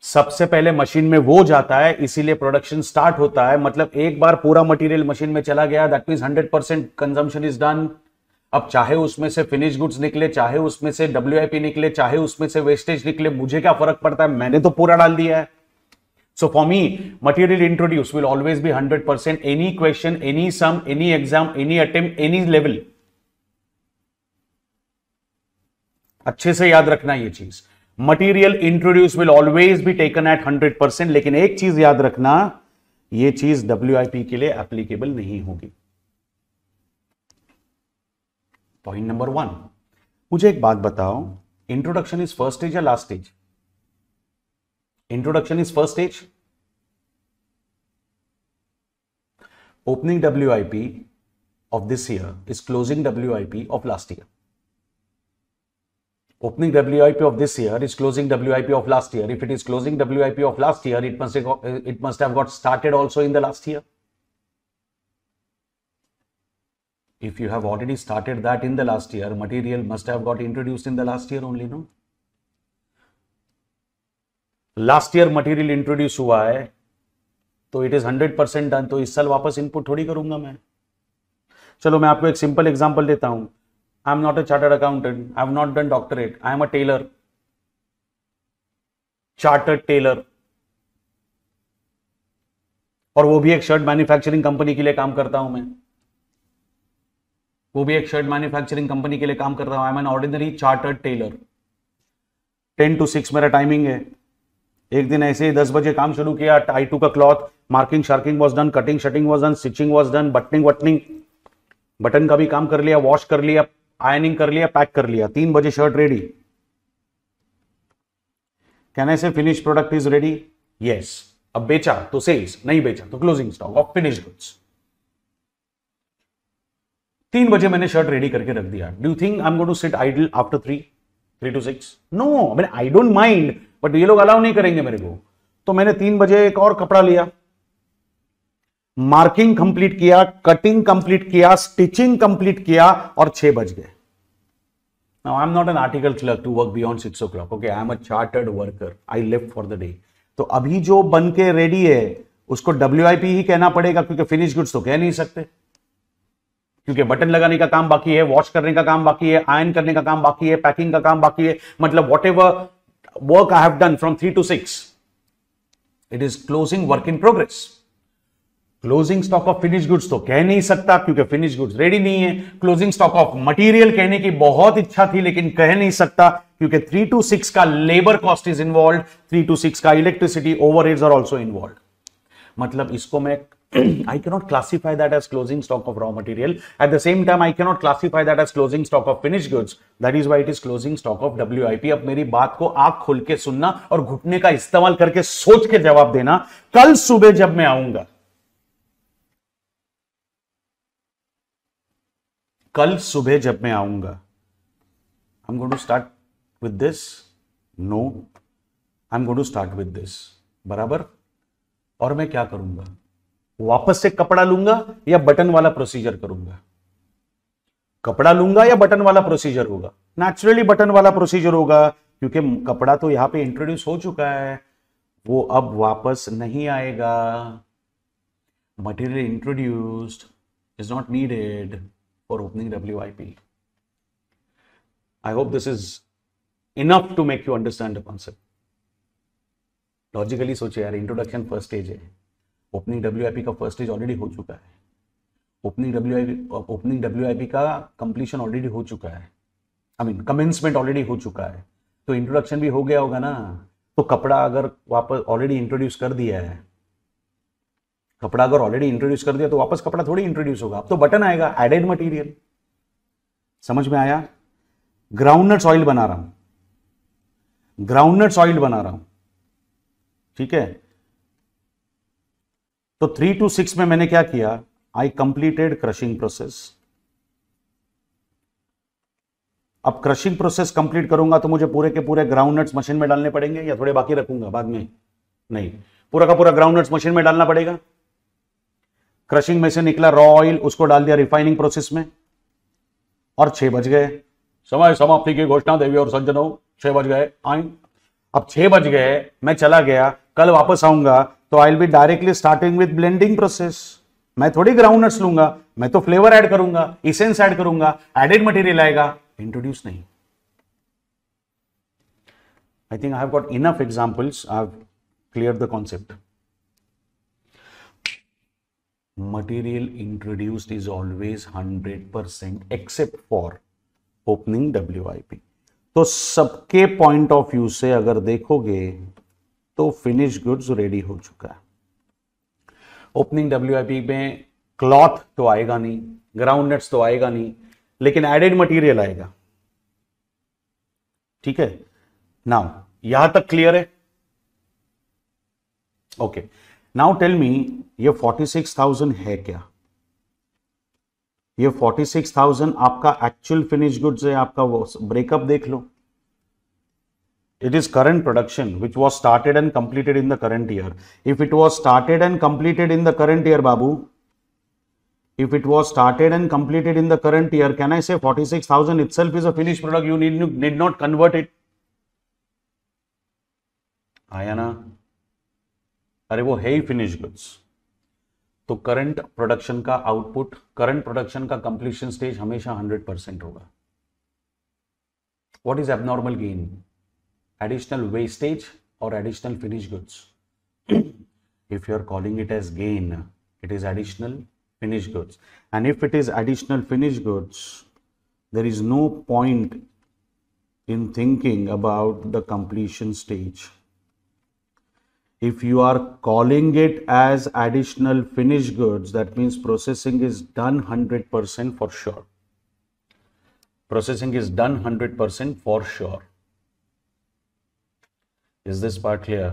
सबसे पहले मशीन में वो जाता है, इसीलिए प्रोडक्शन स्टार्ट होता है। मतलब एक बार पूरा मटेरियल मशीन में चला गया, that means 100% consumption is done. अब चाहे उसमें से फिनिश गुड्स निकले, चाहे उसमें से WIP निकले, चाहे उसमें से वेस्टेज निकले, मुझे क्या फर्क पड़ता है, मैंने तो पूरा डाल दिया है। So for me material introduce will always be 100%। Any question, any sum, any exam, any attempt, any level, अच्छे से याद रखना ये चीज। Material introduce will always be taken at 100%। लेकिन एक चीज याद रखना, ये चीज WIP के लिए एप्लीकेबल नहीं होगी। पॉइंट नंबर 1, मुझे एक बात बताओ, इंट्रोडक्शन इज फर्स्ट स्टेज या last stage? Introduction is first stage. Opening WIP of this year is closing WIP of last year. Opening WIP of this year is closing WIP of last year. If it is closing WIP of last year, it must have got started also in the last year. If you have already started that in the last year, material must have got introduced in the last year only, no? Last year material introduce हुआ है, तो it is 100% done, तो इस साल वापस input थोड़ी करूंगा मैं। चलो मैं आपको एक सिंपल एग्जांपल देता हूं। I am not a chartered accountant. I have not done doctorate. I am a tailor, chartered tailor, और वो भी एक शर्ट मैन्युफैक्चरिंग कंपनी के लिए काम करता हूं मैं। वो भी एक शर्ट मैन्युफैक्चरिंग कंपनी के लिए काम कर रहा हूं। I am an ordinary chartered tailor. 10 to 6 मेरा टाइमिंग है। एक दिन ऐसे ही 10 बजे काम शुरू किया, आई टू का cloth, marking sharking was done, cutting shutting was done, stitching was done, buttoning वटनिंग, बटन का भी काम कर लिया, वॉश कर लिया, आयनिंग कर लिया, पैक कर लिया, 3 बजे shirt ready. Can I say finish product is ready? Yes. अब बेचा तो सेल्स, नहीं बेचा तो closing stock of finish goods. 3 बजे मैंने शर्ट रेडी करके रख दिया। Do you think I am going to sit idle after 3 to 6? No, मैंने आई डोंट माइंड, बट ये लोग अलाउ नहीं करेंगे मेरे को। तो मैंने 3 बजे एक और कपड़ा लिया, मार्किंग कंप्लीट किया, कटिंग कंप्लीट किया, स्टिचिंग कंप्लीट किया और 6 बज गए। Now I'm not an article clerk to work beyond 6 o'clock. Okay, I'm a chartered worker. I live for the day. तो अभी जो बन के रेडी है उसको WIP ही कहना पड़ेगा, क्योंकि फिनिश गुड्स तो कह नहीं सकते, क्योंकि बटन लगाने का काम बाकी है, वॉश करने का काम बाकी है, आयरन करने का काम बाकी है, पैकिंग का काम बाकी है। मतलब what ever work I have done from 3 to 6, it is closing work in progress. Closing stock of finish goods तो कह नहीं सकता, क्योंकि फिनिश गुड्स रेडी नहीं है। क्लोजिंग स्टॉक ऑफ मटेरियल कहने की बहुत इच्छा थी, लेकिन कह नहीं सकता, क्योंकि 3 to 6 का labour cost is involve, 3 to 6 का electricity overheads are also involve. मतलब इसको मैं I cannot classify that as closing stock of raw material. At the same time, I cannot classify that as closing stock of finished goods. That is why it is closing stock of WIP. अब मेरी बात को आंख खोल के सुनना और घुटने का इस्तेमाल करके सोच के जवाब देना। कल सुबह जब मैं आऊंगा, I'm going to start with this. No, I'm going to start with this. बराबर? और मैं क्या करूंगा? वापस से कपड़ा लूंगा या बटन वाला प्रोसीजर करूंगा? कपड़ा लूंगा या बटन वाला प्रोसीजर होगा? नेचुरली बटन वाला प्रोसीजर होगा, क्योंकि कपड़ा तो यहां पे इंट्रोड्यूस हो चुका है, वो अब वापस नहीं आएगा। Material introduced is not needed for opening WIP। I hope this is enough to make you understand the concept. Logically सोचे यार, इंट्रोडक्शन फर्स्ट स्टेज है, ओपनिंग WIP का फर्स्ट स्टेज ऑलरेडी हो चुका है, ओपनिंग WIP का कंप्लीशन ऑलरेडी हो चुका है, आई मीन कमेंसमेंट ऑलरेडी हो चुका है, तो इंट्रोडक्शन भी हो गया होगा ना। तो कपड़ा अगर वापस ऑलरेडी इंट्रोड्यूस कर दिया है, तो वापस कपड़ा थोड़ी इंट्रोड्यूस होगा, अब तो बटन आएगा, एडेड मटेरियल। समझ में आया? ग्राउंडनट्स ऑयल बना रहा हूं, ठीक है। तो 3 to 6 में मैंने क्या किया? I completed crushing process. अब क्रशिंग प्रोसेस कंप्लीट करूंगा तो मुझे पूरे के पूरे ग्राउंडनट्स मशीन में डालने पड़ेंगे या थोड़े बाकी रखूंगा बाद में? नहीं, पूरा का पूरा ग्राउंडनट्स मशीन में डालना पड़ेगा। क्रशिंग में से निकला रॉ ऑयल, उसको डाल दिया रिफाइनिंग प्रोसेस में, और 6 बज गए। समय समाप्ति की घोषणा देवी और सज्जनों, 6 बज गए। अब 6 बज गए, मैं चला गया, कल वापस आऊंगा तो I will be directly starting with blending process. मैं थोड़ी ग्राउंडनट्स लूंगा, मैं तो फ्लेवर ऐड करूंगा, इसेंस ऐड करूंगा, एडेड मटेरियल आएगा, इंट्रोड्यूस नहीं। I think I have got enough examples, I have cleared the concept. Material introduced is always 100% except for opening WIP। तो सबके पॉइंट ऑफ व्यू से अगर देखोगे तो फिनिश गुड्स रेडी हो चुका है। ओपनिंग WIP में क्लॉथ तो आएगा नहीं, ग्राउंडनट्स तो आएगा नहीं, लेकिन एडेड मटेरियल आएगा। ठीक है, नाउ यहां तक क्लियर है? ओके, नाउ टेल मी, ये 46,000 है क्या? ये 46,000 आपका एक्चुअल फिनिश गुड्स है, आपका वो ब्रेकअप देख लो। It is current production which was started and completed in the current year. If it was started and completed in the current year, Babu, if it was started and completed in the current year, can I say 46,000 itself is a finished product? You need not convert it. आया ना? अरे वो है ही finish goods. तो current production का output, current production का completion stage हमेशा 100% होगा। What is abnormal gain? Additional wastage or additional finished goods? If you are calling it as gain, it is additional finished goods. And if it is additional finished goods, there is no point in thinking about the completion stage. if you are calling it as additional finished goods, that means processing is done 100% for sure. Processing is done 100% for sure. Is this part clear?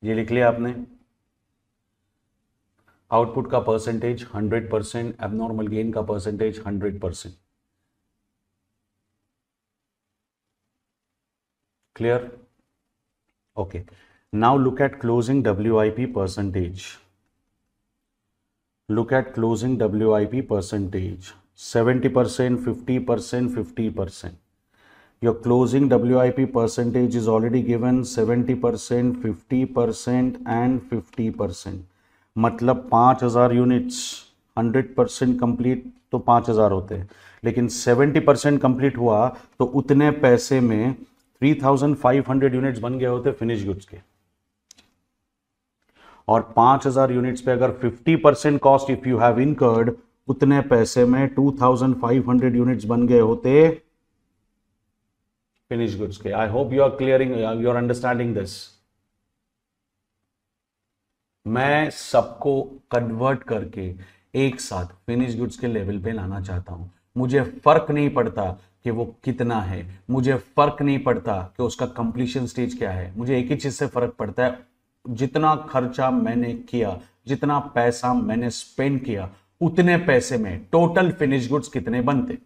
ये लिख लिया आपने? Output का percentage 100%, abnormal gain का percentage 100%. Clear? Okay. Now look at closing WIP percentage. Look at closing WIP percentage. 70%, 50%, 50%. Your closing WIP percentage is already given 70%, 50% and 50%. मतलब 5000 units 100% complete तो 5000 होते हैं, लेकिन 70% कंप्लीट हुआ तो उतने पैसे में 3500 यूनिट्स बन गए होते फिनिश गुड्स के. और 5000 यूनिट्स पे अगर 50% cost if you have incurred, उतने पैसे में 2500 यूनिट्स बन गए होते फिनिश गुड्स के. I hope you are clearing, you are understanding this. मैं सबको कन्वर्ट करके एक साथ फिनिश गुड्स के लेवल पे लाना चाहता हूं. मुझे फर्क नहीं पड़ता कि वो कितना है, मुझे फर्क नहीं पड़ता कि उसका कंप्लीशन स्टेज क्या है. मुझे एक ही चीज से फर्क पड़ता है, जितना खर्चा मैंने किया, जितना पैसा मैंने स्पेंड किया, उतने पैसे में टोटल फिनिश गुड्स कितने बनते.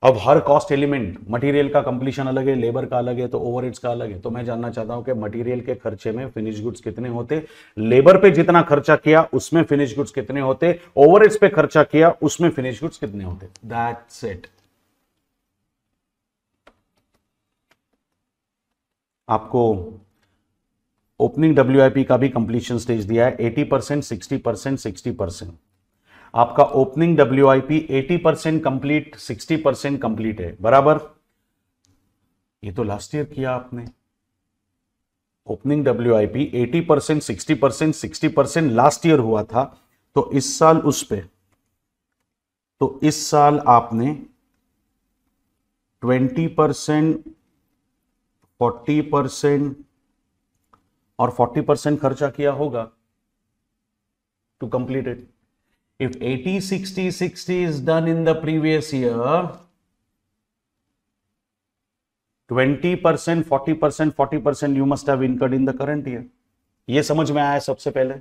अब हर कॉस्ट एलिमेंट, मटेरियल का कंप्लीशन अलग है, लेबर का अलग है, तो ओवरहेड्स का अलग है. तो मैं जानना चाहता हूं कि मटेरियल के खर्चे में फिनिश गुड्स कितने होते, लेबर पे जितना खर्चा किया उसमें फिनिश गुड्स कितने होते, ओवरहेड्स पे खर्चा किया उसमें फिनिश गुड्स कितने होते. That's it. आपको ओपनिंग WIP का भी कंप्लीशन स्टेज दिया है 80%, 60%, 60%. आपका ओपनिंग WIP 80% कंप्लीट, 60% कंप्लीट है, बराबर. ये तो लास्ट ईयर किया आपने. ओपनिंग WIP 80%, 60%, 60% लास्ट ईयर हुआ था. तो इस साल उस पे, तो इस साल आपने 20%, 40% और 40% खर्चा किया होगा to complete it. If 80, 60, 60 is done in the previous year, 20%, 40%, 40% you must have incurred in the current year. ये समझ में आया सबसे पहले.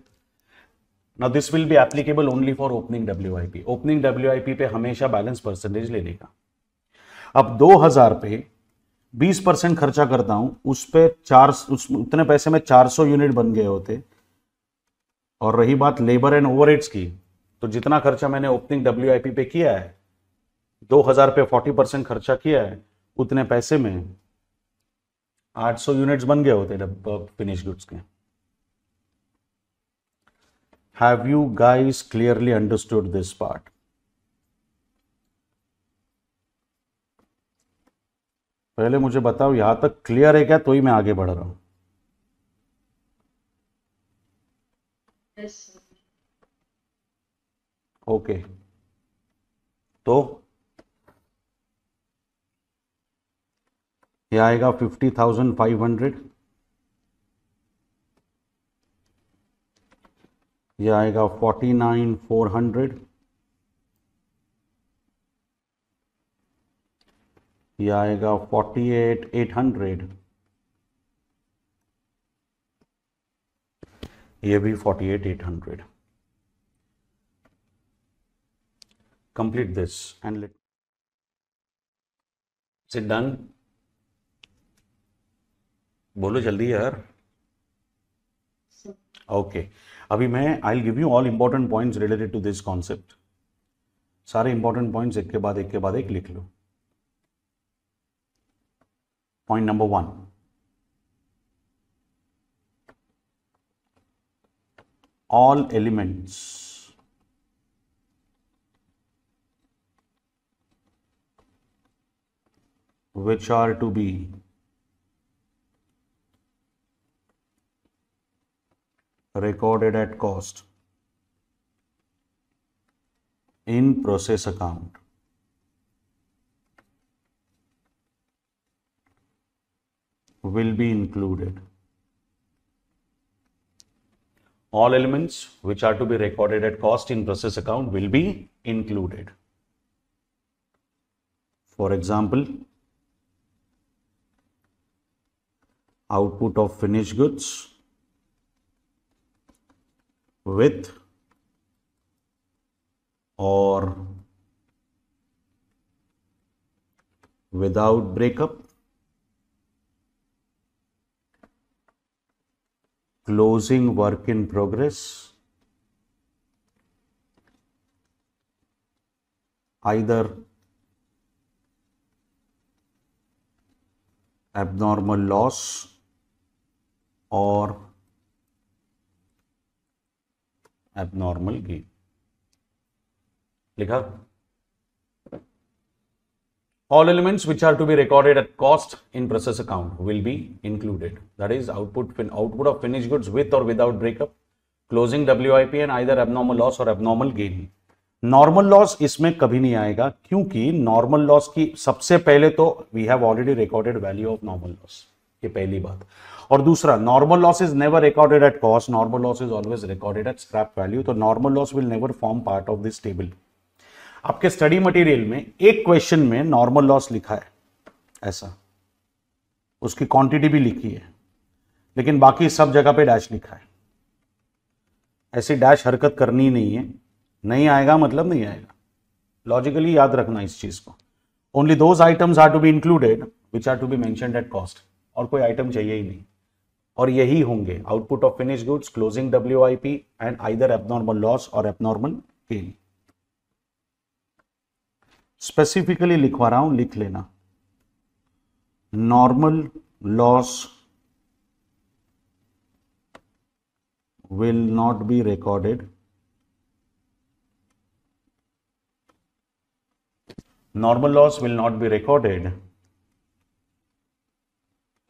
Now this will be applicable only for opening WIP. Opening WIP पे हमेशा बैलेंस परसेंटेज लेने का. अब 2000 पे 20% खर्चा करता हूं, उस पे उतने पैसे में 400 यूनिट बन गए होते. और रही बात लेबर एंड ओवरहेड्स की, तो जितना खर्चा मैंने ओपनिंग WIP पे किया है, 2000 पे 40% खर्चा किया है, उतने पैसे में 800 यूनिट्स बन गए होते फिनिश गुड्स के. Have you guys clearly understood this part? पहले मुझे बताओ यहां तक क्लियर है क्या, तो ही मैं आगे बढ़ रहा हूं. ओके. तो ये आएगा 50,500, ये आएगा 49,400, ये आएगा 48,800, ये भी 48,800. Complete this and let is it done. बोलो जल्दी यार. ओके. अभी मैं I will give you all important points related to this concept. सारे इंपॉर्टेंट पॉइंट्स एक के बाद एक के बाद एक लिख लो. Point number 1, all elements which are to be recorded at cost in process account will be included. All elements which are to be recorded at cost in process account will be included. For example, output of finished goods with or without breakup, closing work in progress, either abnormal loss or abnormal gain. लिखा? All elements which are to be recorded at cost in process account will be included. That is output of finished goods with or without breakup, closing WIP and either abnormal loss or abnormal gain. Normal loss इसमें कभी नहीं आएगा, क्योंकि normal loss की सबसे पहले तो we have already recorded value of normal loss, ये पहली बात. और दूसरा, normal loss is never recorded at cost, normal loss is always recorded at scrap value. तो normal loss will never form part of this table. आपके study material में एक question में नॉर्मल लॉस लिखा है ऐसा, उसकी क्वांटिटी भी लिखी है, लेकिन बाकी सब जगह पे डैश लिखा है. ऐसी डैश हरकत करनी नहीं है. नहीं आएगा मतलब नहीं आएगा. लॉजिकली याद रखना इस चीज को. Only those items are to be included which are to be mentioned at cost. और कोई आइटम चाहिए ही नहीं. और यही होंगे output of finish goods, closing WIP and either abnormal loss और एबनॉर्मल गेन. स्पेसिफिकली लिखवा रहा हूं, लिख लेना. Normal loss will not be recorded. Normal loss will not be recorded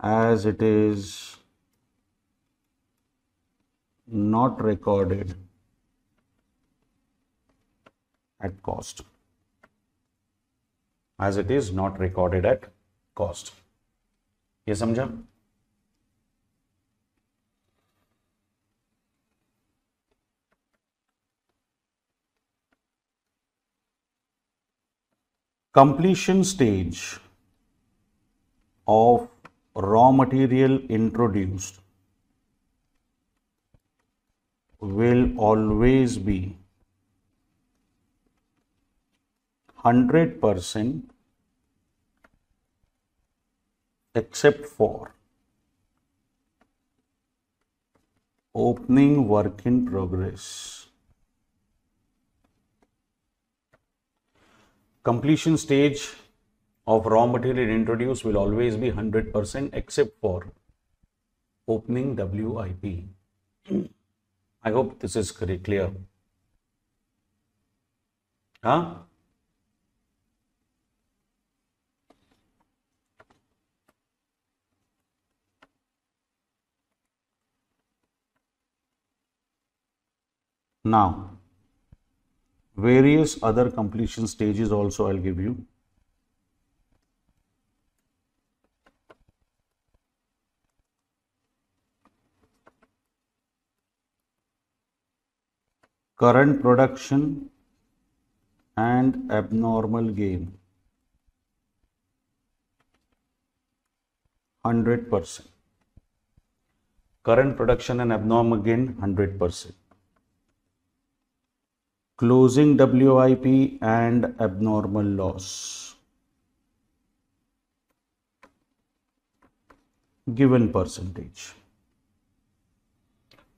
as it is not recorded at cost. As it is not recorded at cost. ये समझा? Completion stage of raw material introduced will always be 100% except for opening work in progress. Completion stage of raw material introduced will always be 100% except for opening WIP. I hope this is clear. Huh? Now, various other completion stages also I'll give you. Current production and abnormal gain. 100%. Current production and abnormal gain 100%. Closing WIP and abnormal loss. Given percentage.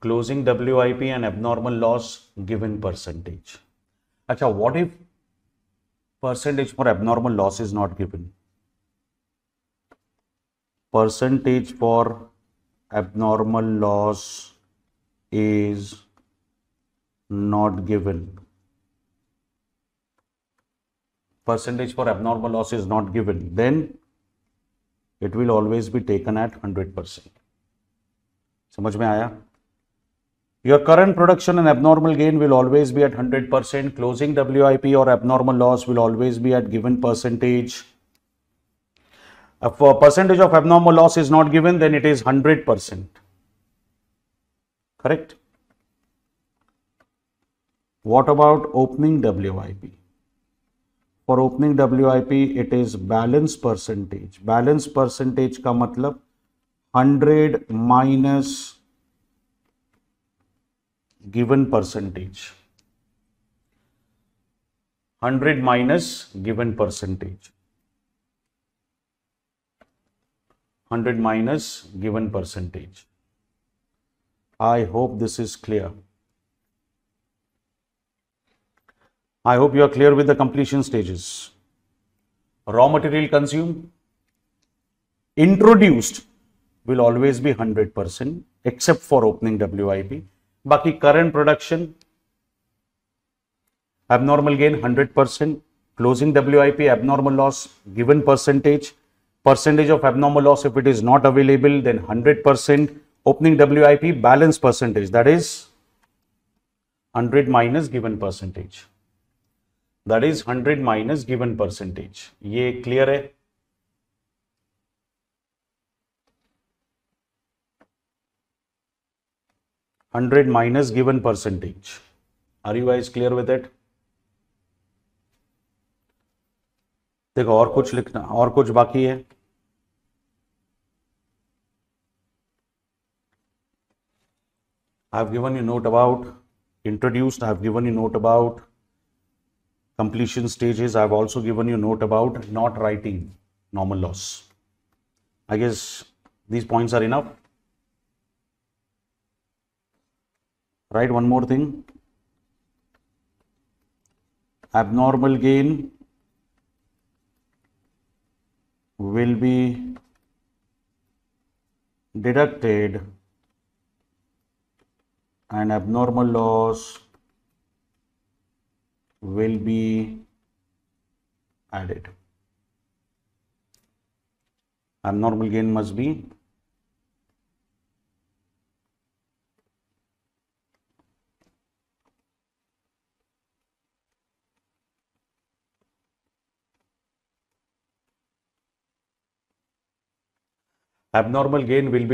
Closing WIP and abnormal loss given percentage. Acha, what if percentage for abnormal loss is not given? Percentage for abnormal loss is not given. Percentage for abnormal loss is not given, then it will always be taken at 100%. समझ में आया? Your current production and abnormal gain will always be at 100%. Closing WIP or abnormal loss will always be at given percentage. If a percentage of abnormal loss is not given, then it is 100%. Correct? What about opening WIP? For opening WIP, it is balance percentage. Balance percentage का मतलब 100 minus given percentage. 100 minus given percentage. 100 minus given percentage. I hope this is clear. I hope you are clear with the completion stages. Raw material consumed, introduced will always be 100% except for opening WIP. Baki current production, abnormal gain 100%, closing WIP, abnormal loss given percentage, percentage of abnormal loss if it is not available, then 100%, opening WIP balance percentage, that is 100 minus given percentage. That is 100 minus given percentage. ये clear है? $100 minus given percentage. Are you guys clear with it? देखो और कुछ लिखना, और कुछ बाकी है? I have given you note about introduced. I have given you note about completion stages. I have also given you note about not writing normal loss. I guess these points are enough. Right, one more thing. Abnormal gain will be deducted and abnormal loss will be added. Abnormal gain must be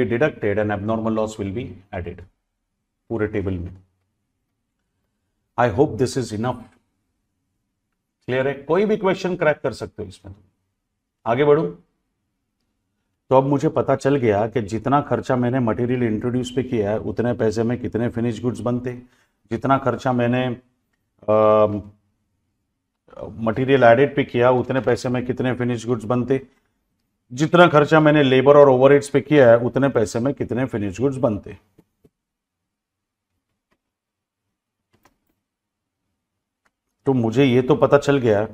deducted and abnormal loss will be added. पूरे table में. I hope this is enough. Clear है? कोई भी question crack कर सकते हो इसमें. आगे बढ़ूं तो अब मुझे पता चल गया कि जितना खर्चा मैंने मटेरियल इंट्रोड्यूस पे किया है उतने पैसे में कितने फिनिश गुड्स बनते, जितना खर्चा मैंने मटेरियल एडेड पे किया उतने पैसे में कितने फिनिश गुड्स बनते, जितना खर्चा मैंने लेबर और ओवरहेड्स पे किया है उतने पैसे में कितने फिनिश गुड्स बनते. तो मुझे ये तो पता चल गया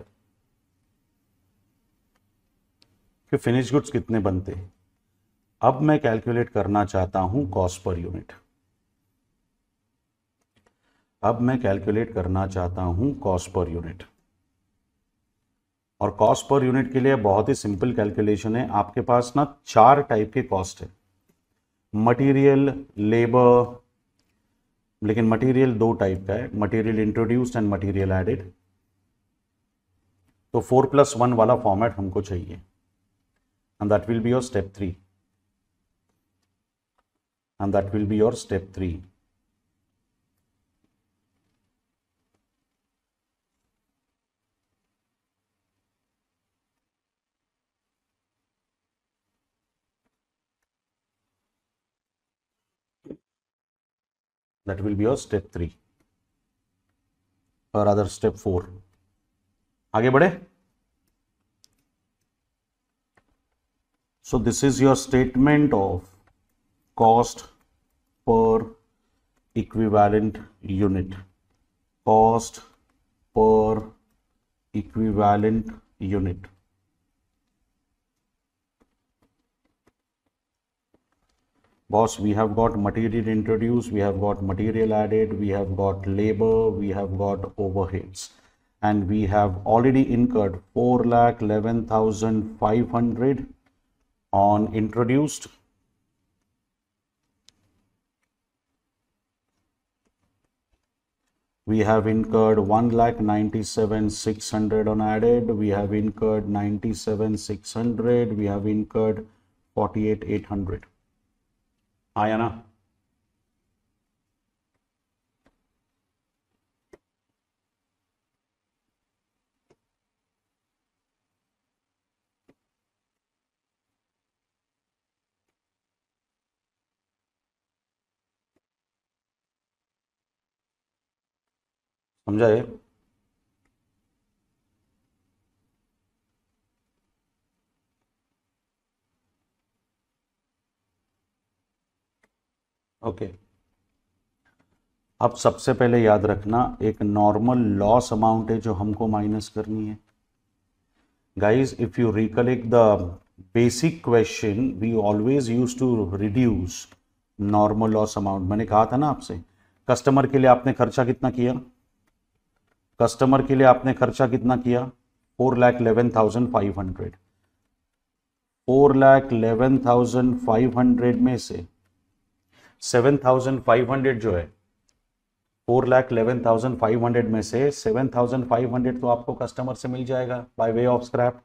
कि फिनिश गुड्स कितने बनते. अब मैं कैलकुलेट करना चाहता हूं कॉस्ट पर यूनिट. अब मैं कैलकुलेट करना चाहता हूं कॉस्ट पर यूनिट. और कॉस्ट पर यूनिट के लिए बहुत ही सिंपल कैलकुलेशन है. आपके पास ना 4 टाइप के कॉस्ट है. मटेरियल, लेबर, लेकिन मटेरियल 2 टाइप का है, material introduced and material added. तो 4+1 वाला फॉर्मेट हमको चाहिए and that will be your step 3. And that will be your step 3. That will be your step 3 or rather step 4. आगे बढ़े. So this is your statement of cost per equivalent unit. Cost per equivalent unit. Boss, we have got material introduced, we have got material added, we have got labor, we have got overheads, and we have already incurred 4,11,500 on introduced. We have incurred 1,97,600 on added. We have incurred 97,600. We have incurred 48,800. आया ना? समझा ये? Okay. अब सबसे पहले याद रखना, एक नॉर्मल लॉस अमाउंट है जो हमको माइनस करनी है। Guys, if you recollect the basic question, we always use to reduce normal loss amount. मैंने कहा था ना आपसे, कस्टमर के लिए आपने खर्चा कितना किया? कस्टमर के लिए आपने खर्चा कितना किया? 4,11,500। 4,11,500 में से 7,500 जो है, 4,11,500 में से 7,500 तो आपको कस्टमर से मिल जाएगा बाय वे ऑफ स्क्रैप।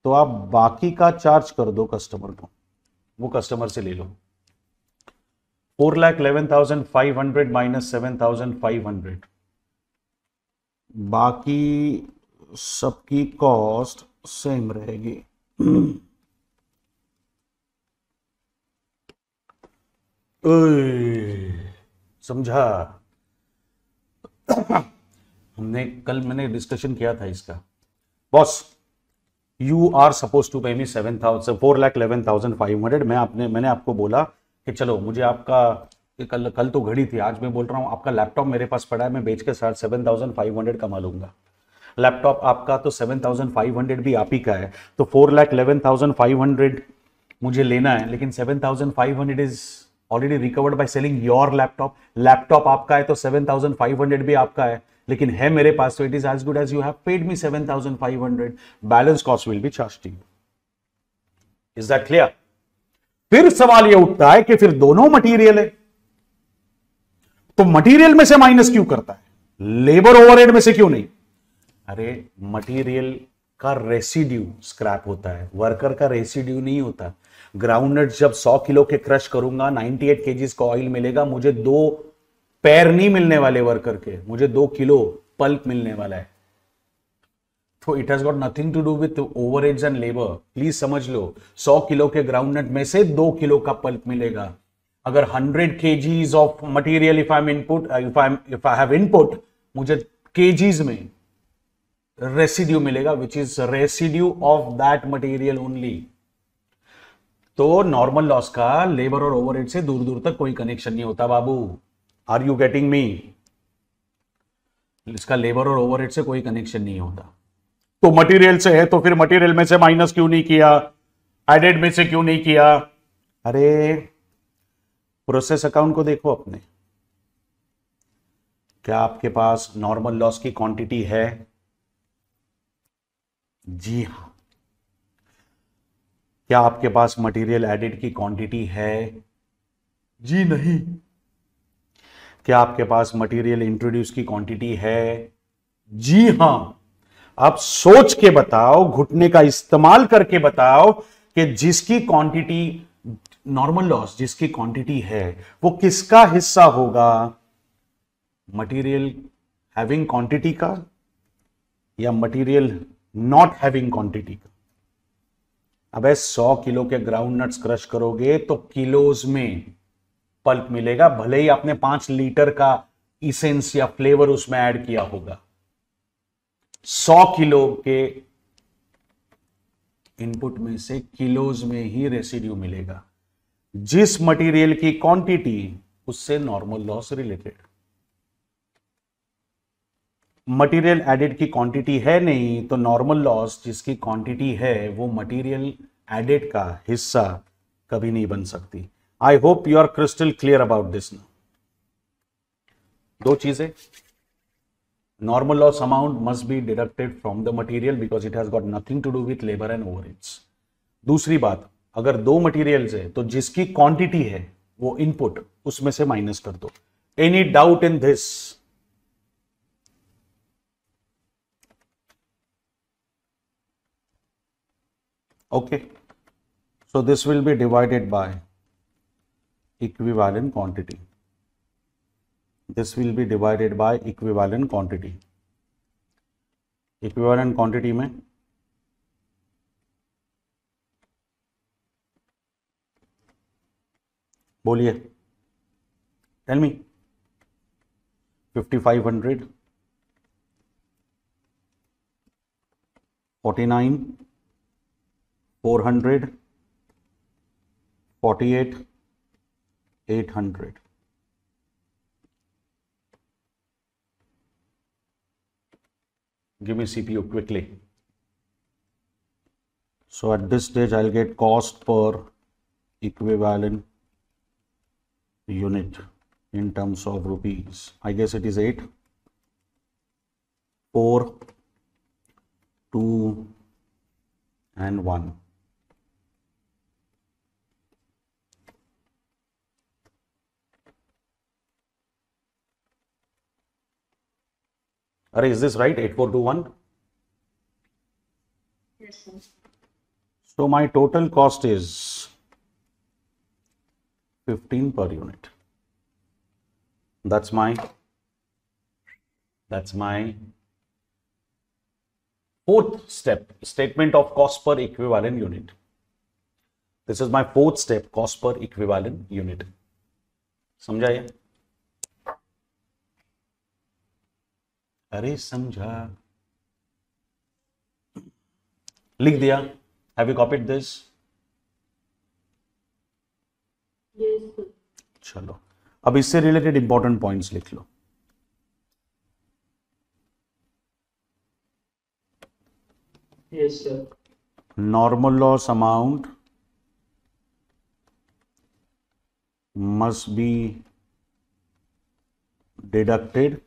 तो आप बाकी का चार्ज कर दो कस्टमर को, वो कस्टमर से ले लो। 4,11,500 माइनस 7,500, बाकी सबकी कॉस्ट सेम रहेगी। समझा? मैंने डिस्कशन किया था इसका। Boss, you are suppose to pay me 4,11,500। मैंने आपको बोला कि चलो, मुझे आपका कल तो घड़ी थी, आज मैं बोल रहा हूं आपका लैपटॉप मेरे पास पड़ा है, मैं बेच के साथ 7,500 कमा लूंगा। लैपटॉप आपका तो 7,500 भी आप ही का है, तो 4,11,500 मुझे लेना है, लेकिन 7,500 is already recovered by selling your laptop. Laptop आपका है तो 7,500 भी आपका है, लेकिन है मेरे पास, तो it is as good as you have paid me 7,500। Balance cost will be charge to you. Is that clear? फिर सवाल यह उठता है कि फिर दोनों मटेरियल है, तो मटेरियल में से माइनस क्यों करता है, लेबर ओवरहेड में से क्यों नहीं? अरे, मटेरियल का रेसिड्यू स्क्रैप होता है, वर्कर का रेसिड्यू नहीं होता। ग्राउंडनट जब 100 किलो के क्रश करूंगा, 98 केजीज का ऑयल मिलेगा, मुझे 2 पैर नहीं मिलने वाले वर्कर के, मुझे 2 किलो पल्प मिलने वाला है। तो it has got nothing to do with overheads and labour. Please समझ लो, 100 किलो के ग्राउंडनट में से 2 किलो का पल्प मिलेगा। अगर 100 kgs of material if I have input, मुझे केजीज में रेसिड्यू मिलेगा, which is residue of that material only. तो नॉर्मल लॉस का लेबर और ओवरहेड से दूर दूर तक कोई कनेक्शन नहीं होता बाबू। Are you getting me? इसका लेबर और ओवरहेड से कोई कनेक्शन नहीं होता। तो मटेरियल से है, तो फिर मटेरियल में से माइनस क्यों नहीं किया, एडेड में से क्यों नहीं किया? अरे, प्रोसेस अकाउंट को देखो अपने, क्या आपके पास नॉर्मल लॉस की क्वांटिटी है? जी हां। क्या आपके पास मटेरियल एडेड की क्वांटिटी है? जी नहीं। क्या आपके पास मटेरियल इंट्रोड्यूस की क्वांटिटी है? जी हां। अब सोच के बताओ, घुटने का इस्तेमाल करके बताओ कि जिसकी क्वांटिटी नॉर्मल लॉस, जिसकी क्वांटिटी है, वो किसका हिस्सा होगा? मटेरियल हैविंग क्वांटिटी का या मटेरियल नॉट हैविंग क्वांटिटी का? अबे 100 किलो के ग्राउंड नट्स क्रश करोगे तो किलोज में पल्प मिलेगा, भले ही आपने 5 लीटर का इसेंस या फ्लेवर उसमें ऐड किया होगा। 100 किलो के इनपुट में से किलोज में ही रेसिड्यू मिलेगा। जिस मटेरियल की क्वांटिटी, उससे normal loss related. Material added की क्वांटिटी है नहीं, तो नॉर्मल लॉस जिसकी क्वांटिटी है वो मटेरियल एडेड का हिस्सा कभी नहीं बन सकती। I hope you are crystal clear about this now. 2 चीजें, normal loss amount must be deducted from the material because it has got nothing to do with labour and overheads. दूसरी बात, अगर 2 मटेरियल्स है तो जिसकी क्वांटिटी है वो input, उसमें से माइनस कर दो। Any doubt in this? Okay, so this will be divided by equivalent quantity. This will be divided by equivalent quantity. Equivalent quantity में बोलिए, tell me. 5500, 49, 400, 48, 800. Give me CPU quickly. So at this stage I'll get cost per equivalent unit in terms of rupees. I guess it is 8, 4, 2 and 1. Are is this right? 8421? Yes, sir. So my total cost is 15 per unit. That's my fourth step, statement of cost per equivalent unit. This is my fourth step, cost per equivalent unit. समझा ये? अरे समझा? लिख दिया? Have you copied this? Yes, sir. चलो, अब इससे related important points लिख लो. Yes, sir. Normal loss amount must be deducted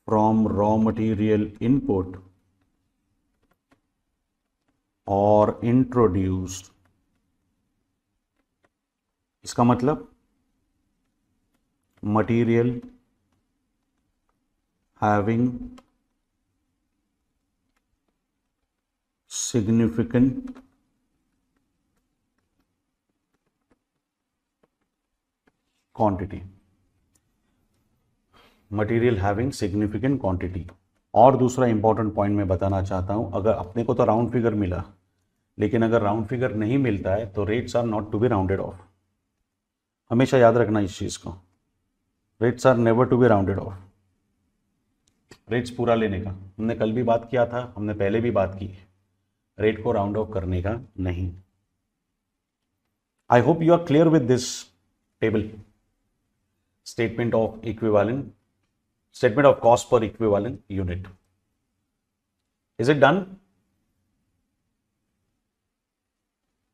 from raw material input or introduced. इसका मतलब material having significant quantity. Material having significant quantity. और दूसरा important point मैं बताना चाहता हूं, अगर अपने को तो राउंड फिगर मिला, लेकिन अगर राउंड फिगर नहीं मिलता है तो rates are not to be rounded off. हमेशा याद रखना इस चीज को. Rates are never to be rounded off. Rates पूरा लेने का हमने कल भी बात किया था, हमने पहले भी बात की. रेट को राउंड ऑफ करने का नहीं. I hope you are clear with this table. Statement of equivalent, statement of cost per equivalent unit. Is it done?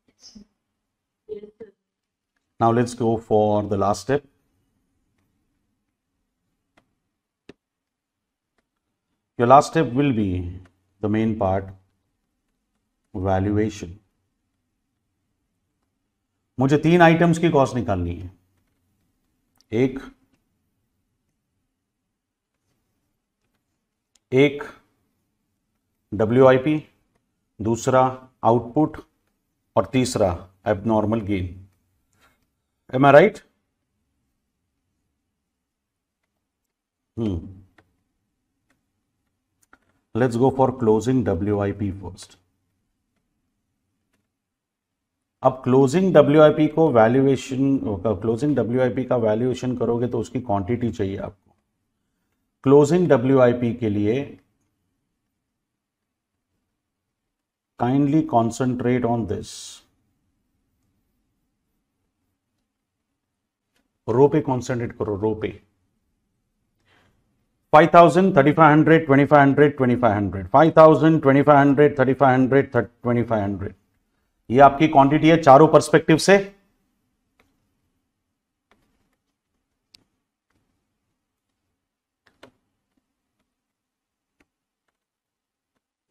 Yes, sir. Now let's go for the last step. Your last step will be the main part, valuation. मुझे 3 items की cost निकालनी है. एक WIP, दूसरा output और तीसरा abnormal gain. Am I right? Let's go for closing WIP first. अब closing WIP को वैल्यूएशन, क्लोजिंग WIP का वैल्यूएशन करोगे तो उसकी क्वांटिटी चाहिए आपको. क्लोजिंग WIP के लिए काइंडली कॉन्सेंट्रेट ऑन दिस. रो पे कॉन्सेंट्रेट करो, रो पे. 5000, 3500, 2500, 2500, 5000, 2500, 3500, 2500. ये आपकी क्वांटिटी है चारों पर्सपेक्टिव से.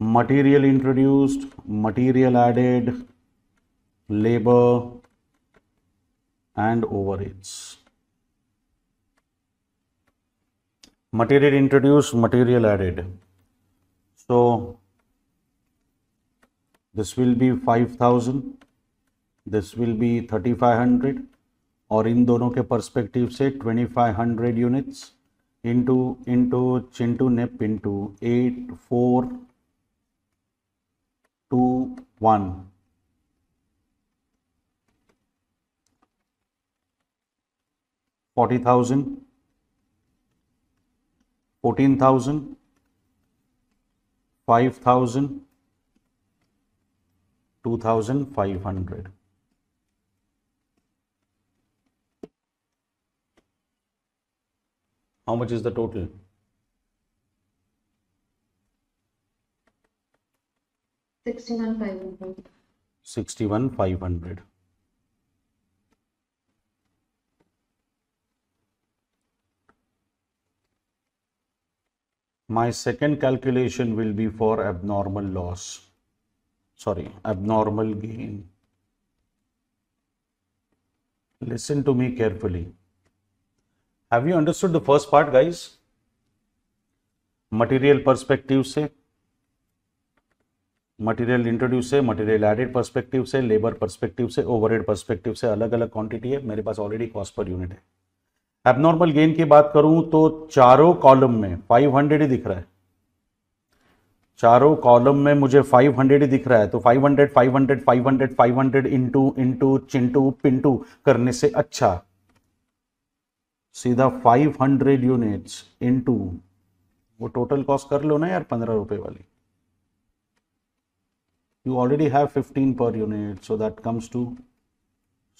Material introduced, material added, labor, and overheads. Material introduced, material added. So this will be 5,000, this will be 3,500, और इन दोनों के पर्सपेक्टिव से 2,500 यूनिट्स इंटू चिंटू नेप into 8421 40,000 14,000 5,000 2,500. How much is the total? 61,500. 61,500. My second calculation will be for abnormal loss. Sorry, abnormal gain. Listen to me carefully. Have you understood the first part, guys? Material perspective से, material introduce से, material added perspective से, labor perspective से, overhead perspective से अलग अलग quantity है. मेरे पास already cost per unit है. Abnormal gain की बात करूं तो चारों कॉलम में 500 ही दिख रहा है. चारों कॉलम में मुझे 500 ही दिख रहा है, तो 500 500 500 500 इंटू चिंटू पिंटू करने से अच्छा सीधा 500 यूनिट्स इंटू वो टोटल कॉस्ट कर लो ना यार 15 रुपए वाली. You already have 15 per unit, so that comes to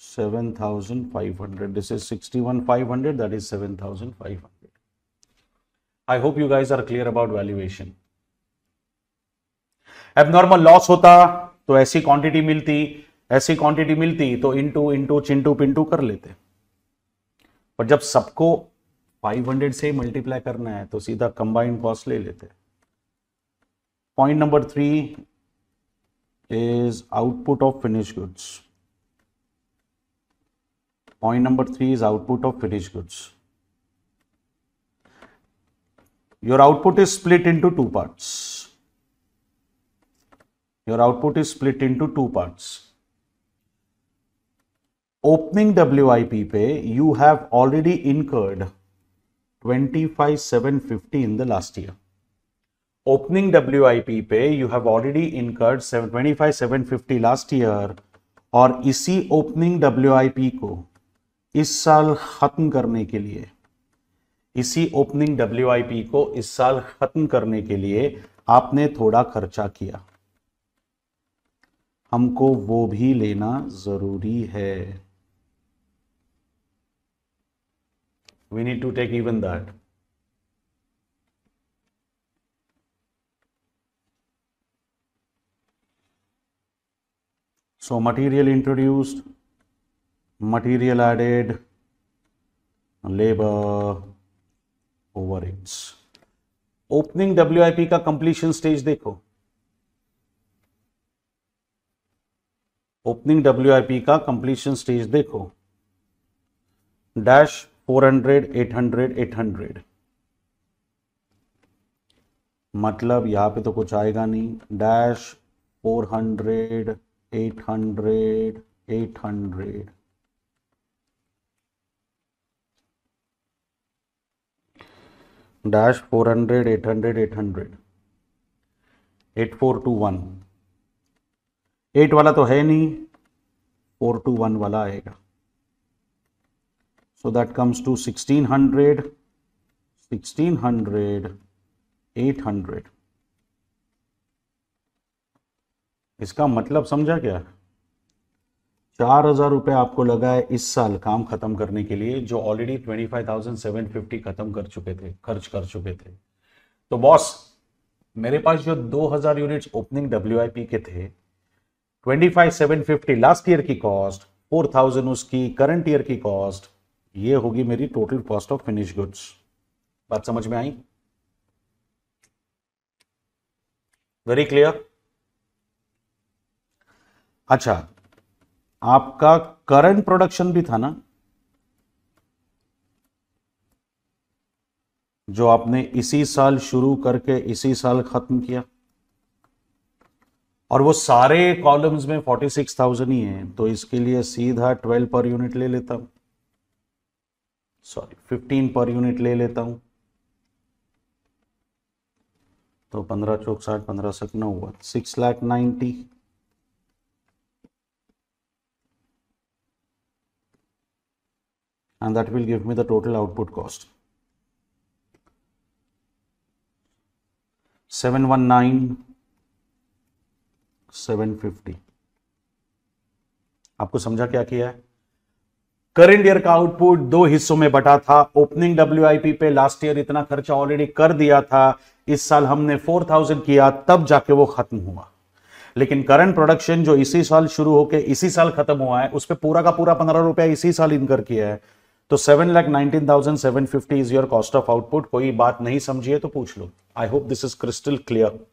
7,500. This is 61,500, that is 7,500. I hope you guys are clear about valuation. Abnormal loss होता तो ऐसी क्वांटिटी मिलती तो इंटू चिंटू पिंटू कर लेते, पर जब सबको 500 से मल्टीप्लाई करना है तो सीधा कंबाइंड कॉस्ट ले लेते. Point number 3 is output of finish goods. Point number 3 is output of finish goods. Your output is split into two parts. Your output is split into two parts. Opening WIP पे you have already incurred 25,750 in the last year. Opening WIP पे you have already incurred 25,750 last year, और इसी opening WIP को इस साल खत्म करने के लिए, इसी opening WIP को इस साल खत्म करने के लिए आपने थोड़ा खर्चा किया, हमको वो भी लेना जरूरी है. We need to take even that. So material introduced, material added, labor, overheads. Opening WIP का completion stage देखो. ओपनिंग WIP का कंप्लीशन स्टेज देखो. डैश 400 800 800, मतलब यहां पे तो कुछ आएगा नहीं. Dash 400 800 800, dash 400 800 800, 8421. 8 वाला तो है नहीं, 421 वाला आएगा. So that comes to 1600 800. इसका मतलब समझा क्या? 4,000 रुपये आपको लगा है इस साल काम खत्म करने के लिए, जो ऑलरेडी 25,750 खत्म कर चुके थे, खर्च कर चुके थे. तो बॉस मेरे पास जो 2,000 यूनिट्स ओपनिंग WIP के थे, 25,750 लास्ट ईयर की कॉस्ट, 4,000 उसकी करंट ईयर की कॉस्ट, ये होगी मेरी total cost of finish goods. बात समझ में आई? Very clear? अच्छा, आपका करंट प्रोडक्शन भी था ना, जो आपने इसी साल शुरू करके इसी साल खत्म किया, और वो सारे कॉलम्स में 46,000 ही है, तो इसके लिए सीधा 12 पर यूनिट ले लेता हूं, सॉरी 15 पर यूनिट ले लेता हूं। तो 15 चौक 60, 15 सक 9 हुआ 6,90,000। and that will give me the total output cost 719,750। आपको समझा क्या किया है? करंट ईयर का आउटपुट दो हिस्सों में बटा था। ओपनिंग WIP पे लास्ट ईयर इतना खर्चा ऑलरेडी कर दिया था, इस साल हमने 4,000 किया, तब जाके वो खत्म हुआ। लेकिन करंट प्रोडक्शन जो इसी साल शुरू होकर इसी साल खत्म हुआ है, उस पर पूरा का पूरा 15 रुपया इसी साल इनकर किया है। तो 7,19,750 is your cost of output. कोई बात नहीं समझिए तो पूछ लो। I hope this is crystal clear.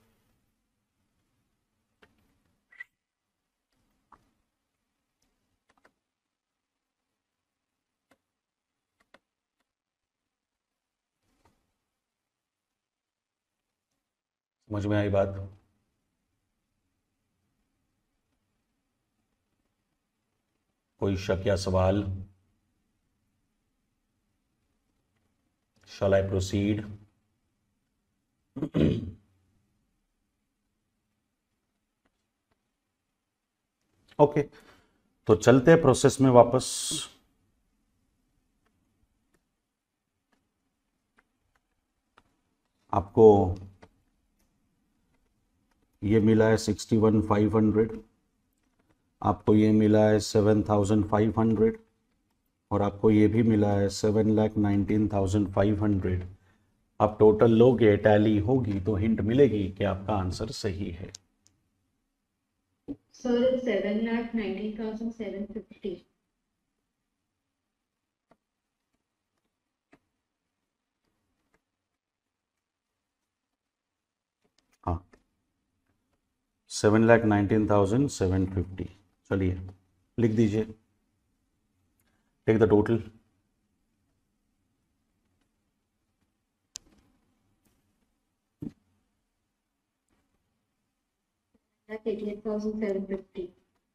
समझ में आई बात? कोई शक या सवाल? Shall I proceed? ओके, तो चलते हैं प्रोसेस में वापस। आपको ये मिला है 61,500, आपको ये मिला है 7,500, और आपको ये भी मिला है 7,19,500। आप टोटल लोगे, टैली होगी तो हिंट मिलेगी कि आपका आंसर सही है। Sir, it's 7,19,750. हाँ, 7,19,750। चलिए लिख दीजिए, टेक द टोटल। That's 88,750.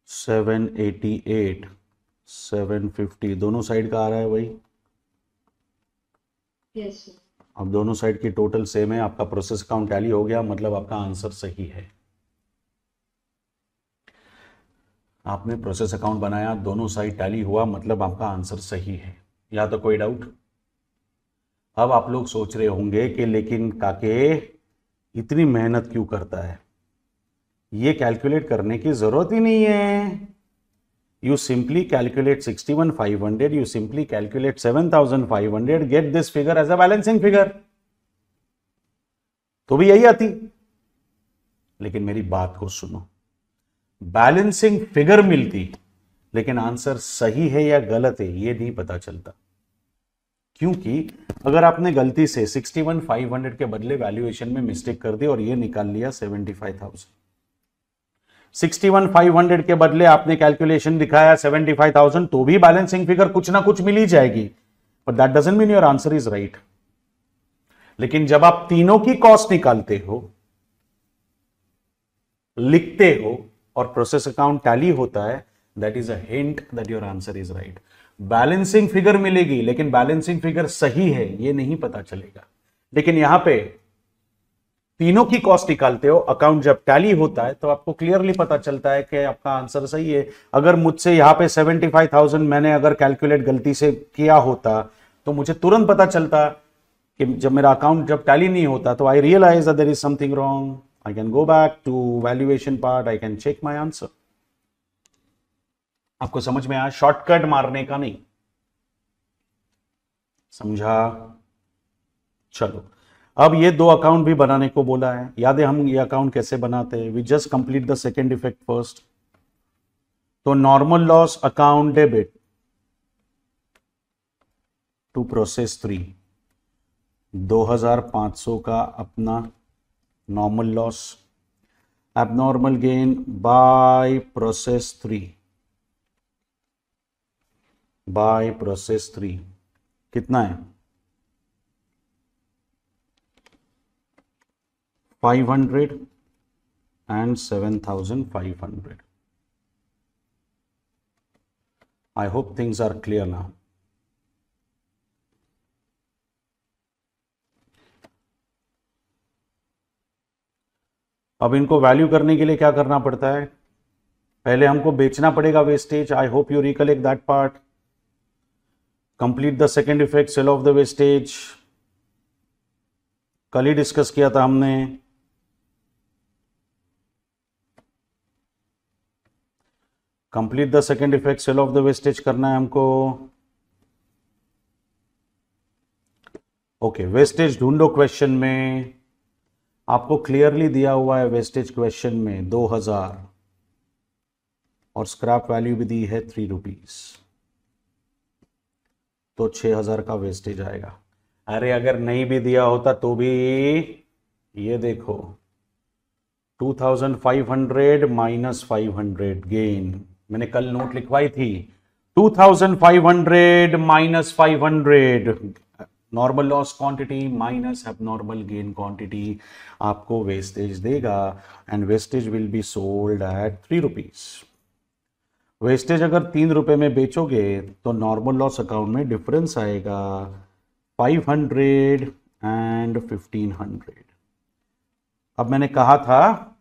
788,750 दोनों साइड का आ रहा है वही। Yes, sir. अब दोनों साइड की टोटल सेम है, आपका प्रोसेस अकाउंट टैली हो गया, मतलब आपका आंसर सही है। आपने प्रोसेस अकाउंट बनाया, दोनों साइड टैली हुआ, मतलब आपका आंसर सही है। या तो कोई डाउट? अब आप लोग सोच रहे होंगे कि लेकिन काके इतनी मेहनत क्यों करता है, ये कैलकुलेट करने की जरूरत ही नहीं है। You simply calculate 61,500, you simply calculate 7,500, get this figure as a balancing figure। तो भी यही आती। लेकिन मेरी बात को सुनो, बैलेंसिंग फिगर मिलती, लेकिन आंसर सही है या गलत है ये नहीं पता चलता। क्योंकि अगर आपने गलती से 61,500 के बदले वैल्यूएशन में मिस्टेक कर दी और ये निकाल लिया 75,000, 61,500 के बदले आपने कैलकुलेशन दिखाया 75,000, तो भी बैलेंसिंग फिगर कुछ ना कुछ मिल ही जाएगी, but that doesn't mean your answer is right. लेकिन जब आप तीनों की कॉस्ट निकालते हो, लिखते हो और प्रोसेस अकाउंट टैली होता है, that is a hint that your answer is right. Balancing figure मिलेगी, लेकिन बैलेंसिंग फिगर सही है ये नहीं पता चलेगा। लेकिन यहां पे तीनों की कॉस्ट निकालते हो, अकाउंट जब टैली होता है तो आपको क्लियरली पता चलता है कि आपका आंसर सही है। अगर मुझसे यहां पे 75,000 मैंने अगर कैलकुलेट गलती से किया होता तो मुझे तुरंत पता चलता कि जब मेरा अकाउंट जब टैली नहीं होता, तो I realise that there is something wrong, I can go back to valuation part, I can check my answer. आपको समझ में आया? शॉर्टकट मारने का नहीं, समझा? चलो, अब ये दो अकाउंट भी बनाने को बोला है। याद है हम ये अकाउंट कैसे बनाते हैं? We just complete the second effect first. तो normal loss account debit to process 3, 2,500 का अपना normal loss, abnormal gain by process 3, by process 3 कितना है? 500 and 7,500. I hope things are clear now. अब इनको वैल्यू करने के लिए क्या करना पड़ता है? पहले हमको बेचना पड़ेगा wastage. I hope you recollect that part. Complete the second effect, sale of the wastage. कल ही डिस्कस किया था हमने. Complete the second effect, sale of the wastage करना है हमको. ओके, वेस्टेज ढूंढो. क्वेश्चन में आपको क्लियरली दिया हुआ है वेस्टेज क्वेश्चन में 2000 और स्क्रैप वैल्यू भी दी है 3 रुपीज. तो 6000 का वेस्टेज आएगा. अरे अगर नहीं भी दिया होता तो भी ये देखो 2500 माइनस 500 गेन. मैंने कल नोट लिखवाई थी. 2500 minus 500 normal loss quantity minus abnormal gain quantity आपको वेस्टेज देगा. And wastage will be sold at 3 rupees. Wastage अगर 3 रुपए में बेचोगे तो नॉर्मल लॉस अकाउंट में डिफरेंस आएगा 500 एंड 1500. अब मैंने कहा था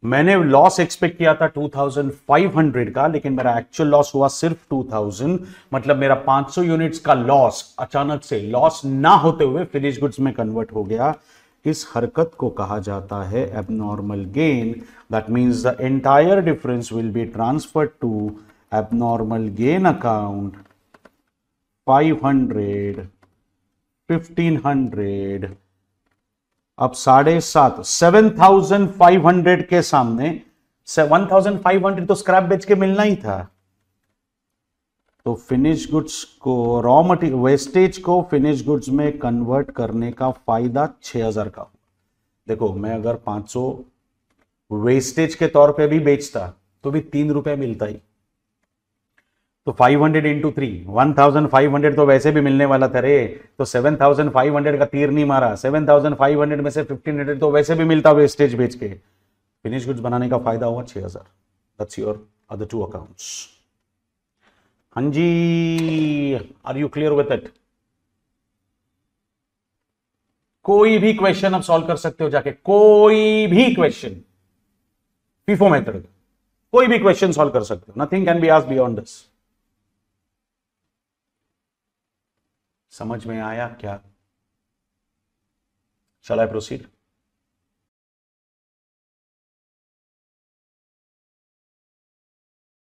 मैंने लॉस एक्सपेक्ट किया था 2500 का, लेकिन मेरा एक्चुअल लॉस हुआ सिर्फ 2000. मतलब मेरा 500 यूनिट्स का लॉस अचानक से लॉस ना होते हुए फिनिश गुड्स में कन्वर्ट हो गया. इस हरकत को कहा जाता है abnormal gain. That means the entire difference will be transferred to abnormal gain account. 500, 1500. अब 7,500 7,500 के सामने 1,500 तो स्क्रैप बेच के मिलना ही था. तो फिनिश गुड्स को रॉ मटेरियल वेस्टेज को फिनिश गुड्स में कन्वर्ट करने का फायदा 6000 का. देखो मैं अगर 500 वेस्टेज के तौर पे भी बेचता तो भी 3 रुपए मिलता ही. तो 500 इंटू 3 1500 तो वैसे भी मिलने वाला था रे. तो 7500 का तीर नहीं मारा. 7500 में से 1500 तो वैसे भी मिलता वेस्टेज बेच के. फिनिश गुड्स बनाने का फायदा हुआ 6000. That's your other 2 accounts. हाँ जी, are you clear with it? कोई भी क्वेश्चन आप सॉल्व कर सकते हो जाके. कोई भी क्वेश्चन फीफो मेथड, कोई भी क्वेश्चन सॉल्व कर सकते हो. Nothing can be asked beyond this. समझ में आया क्या? शैल आई प्रोसीड?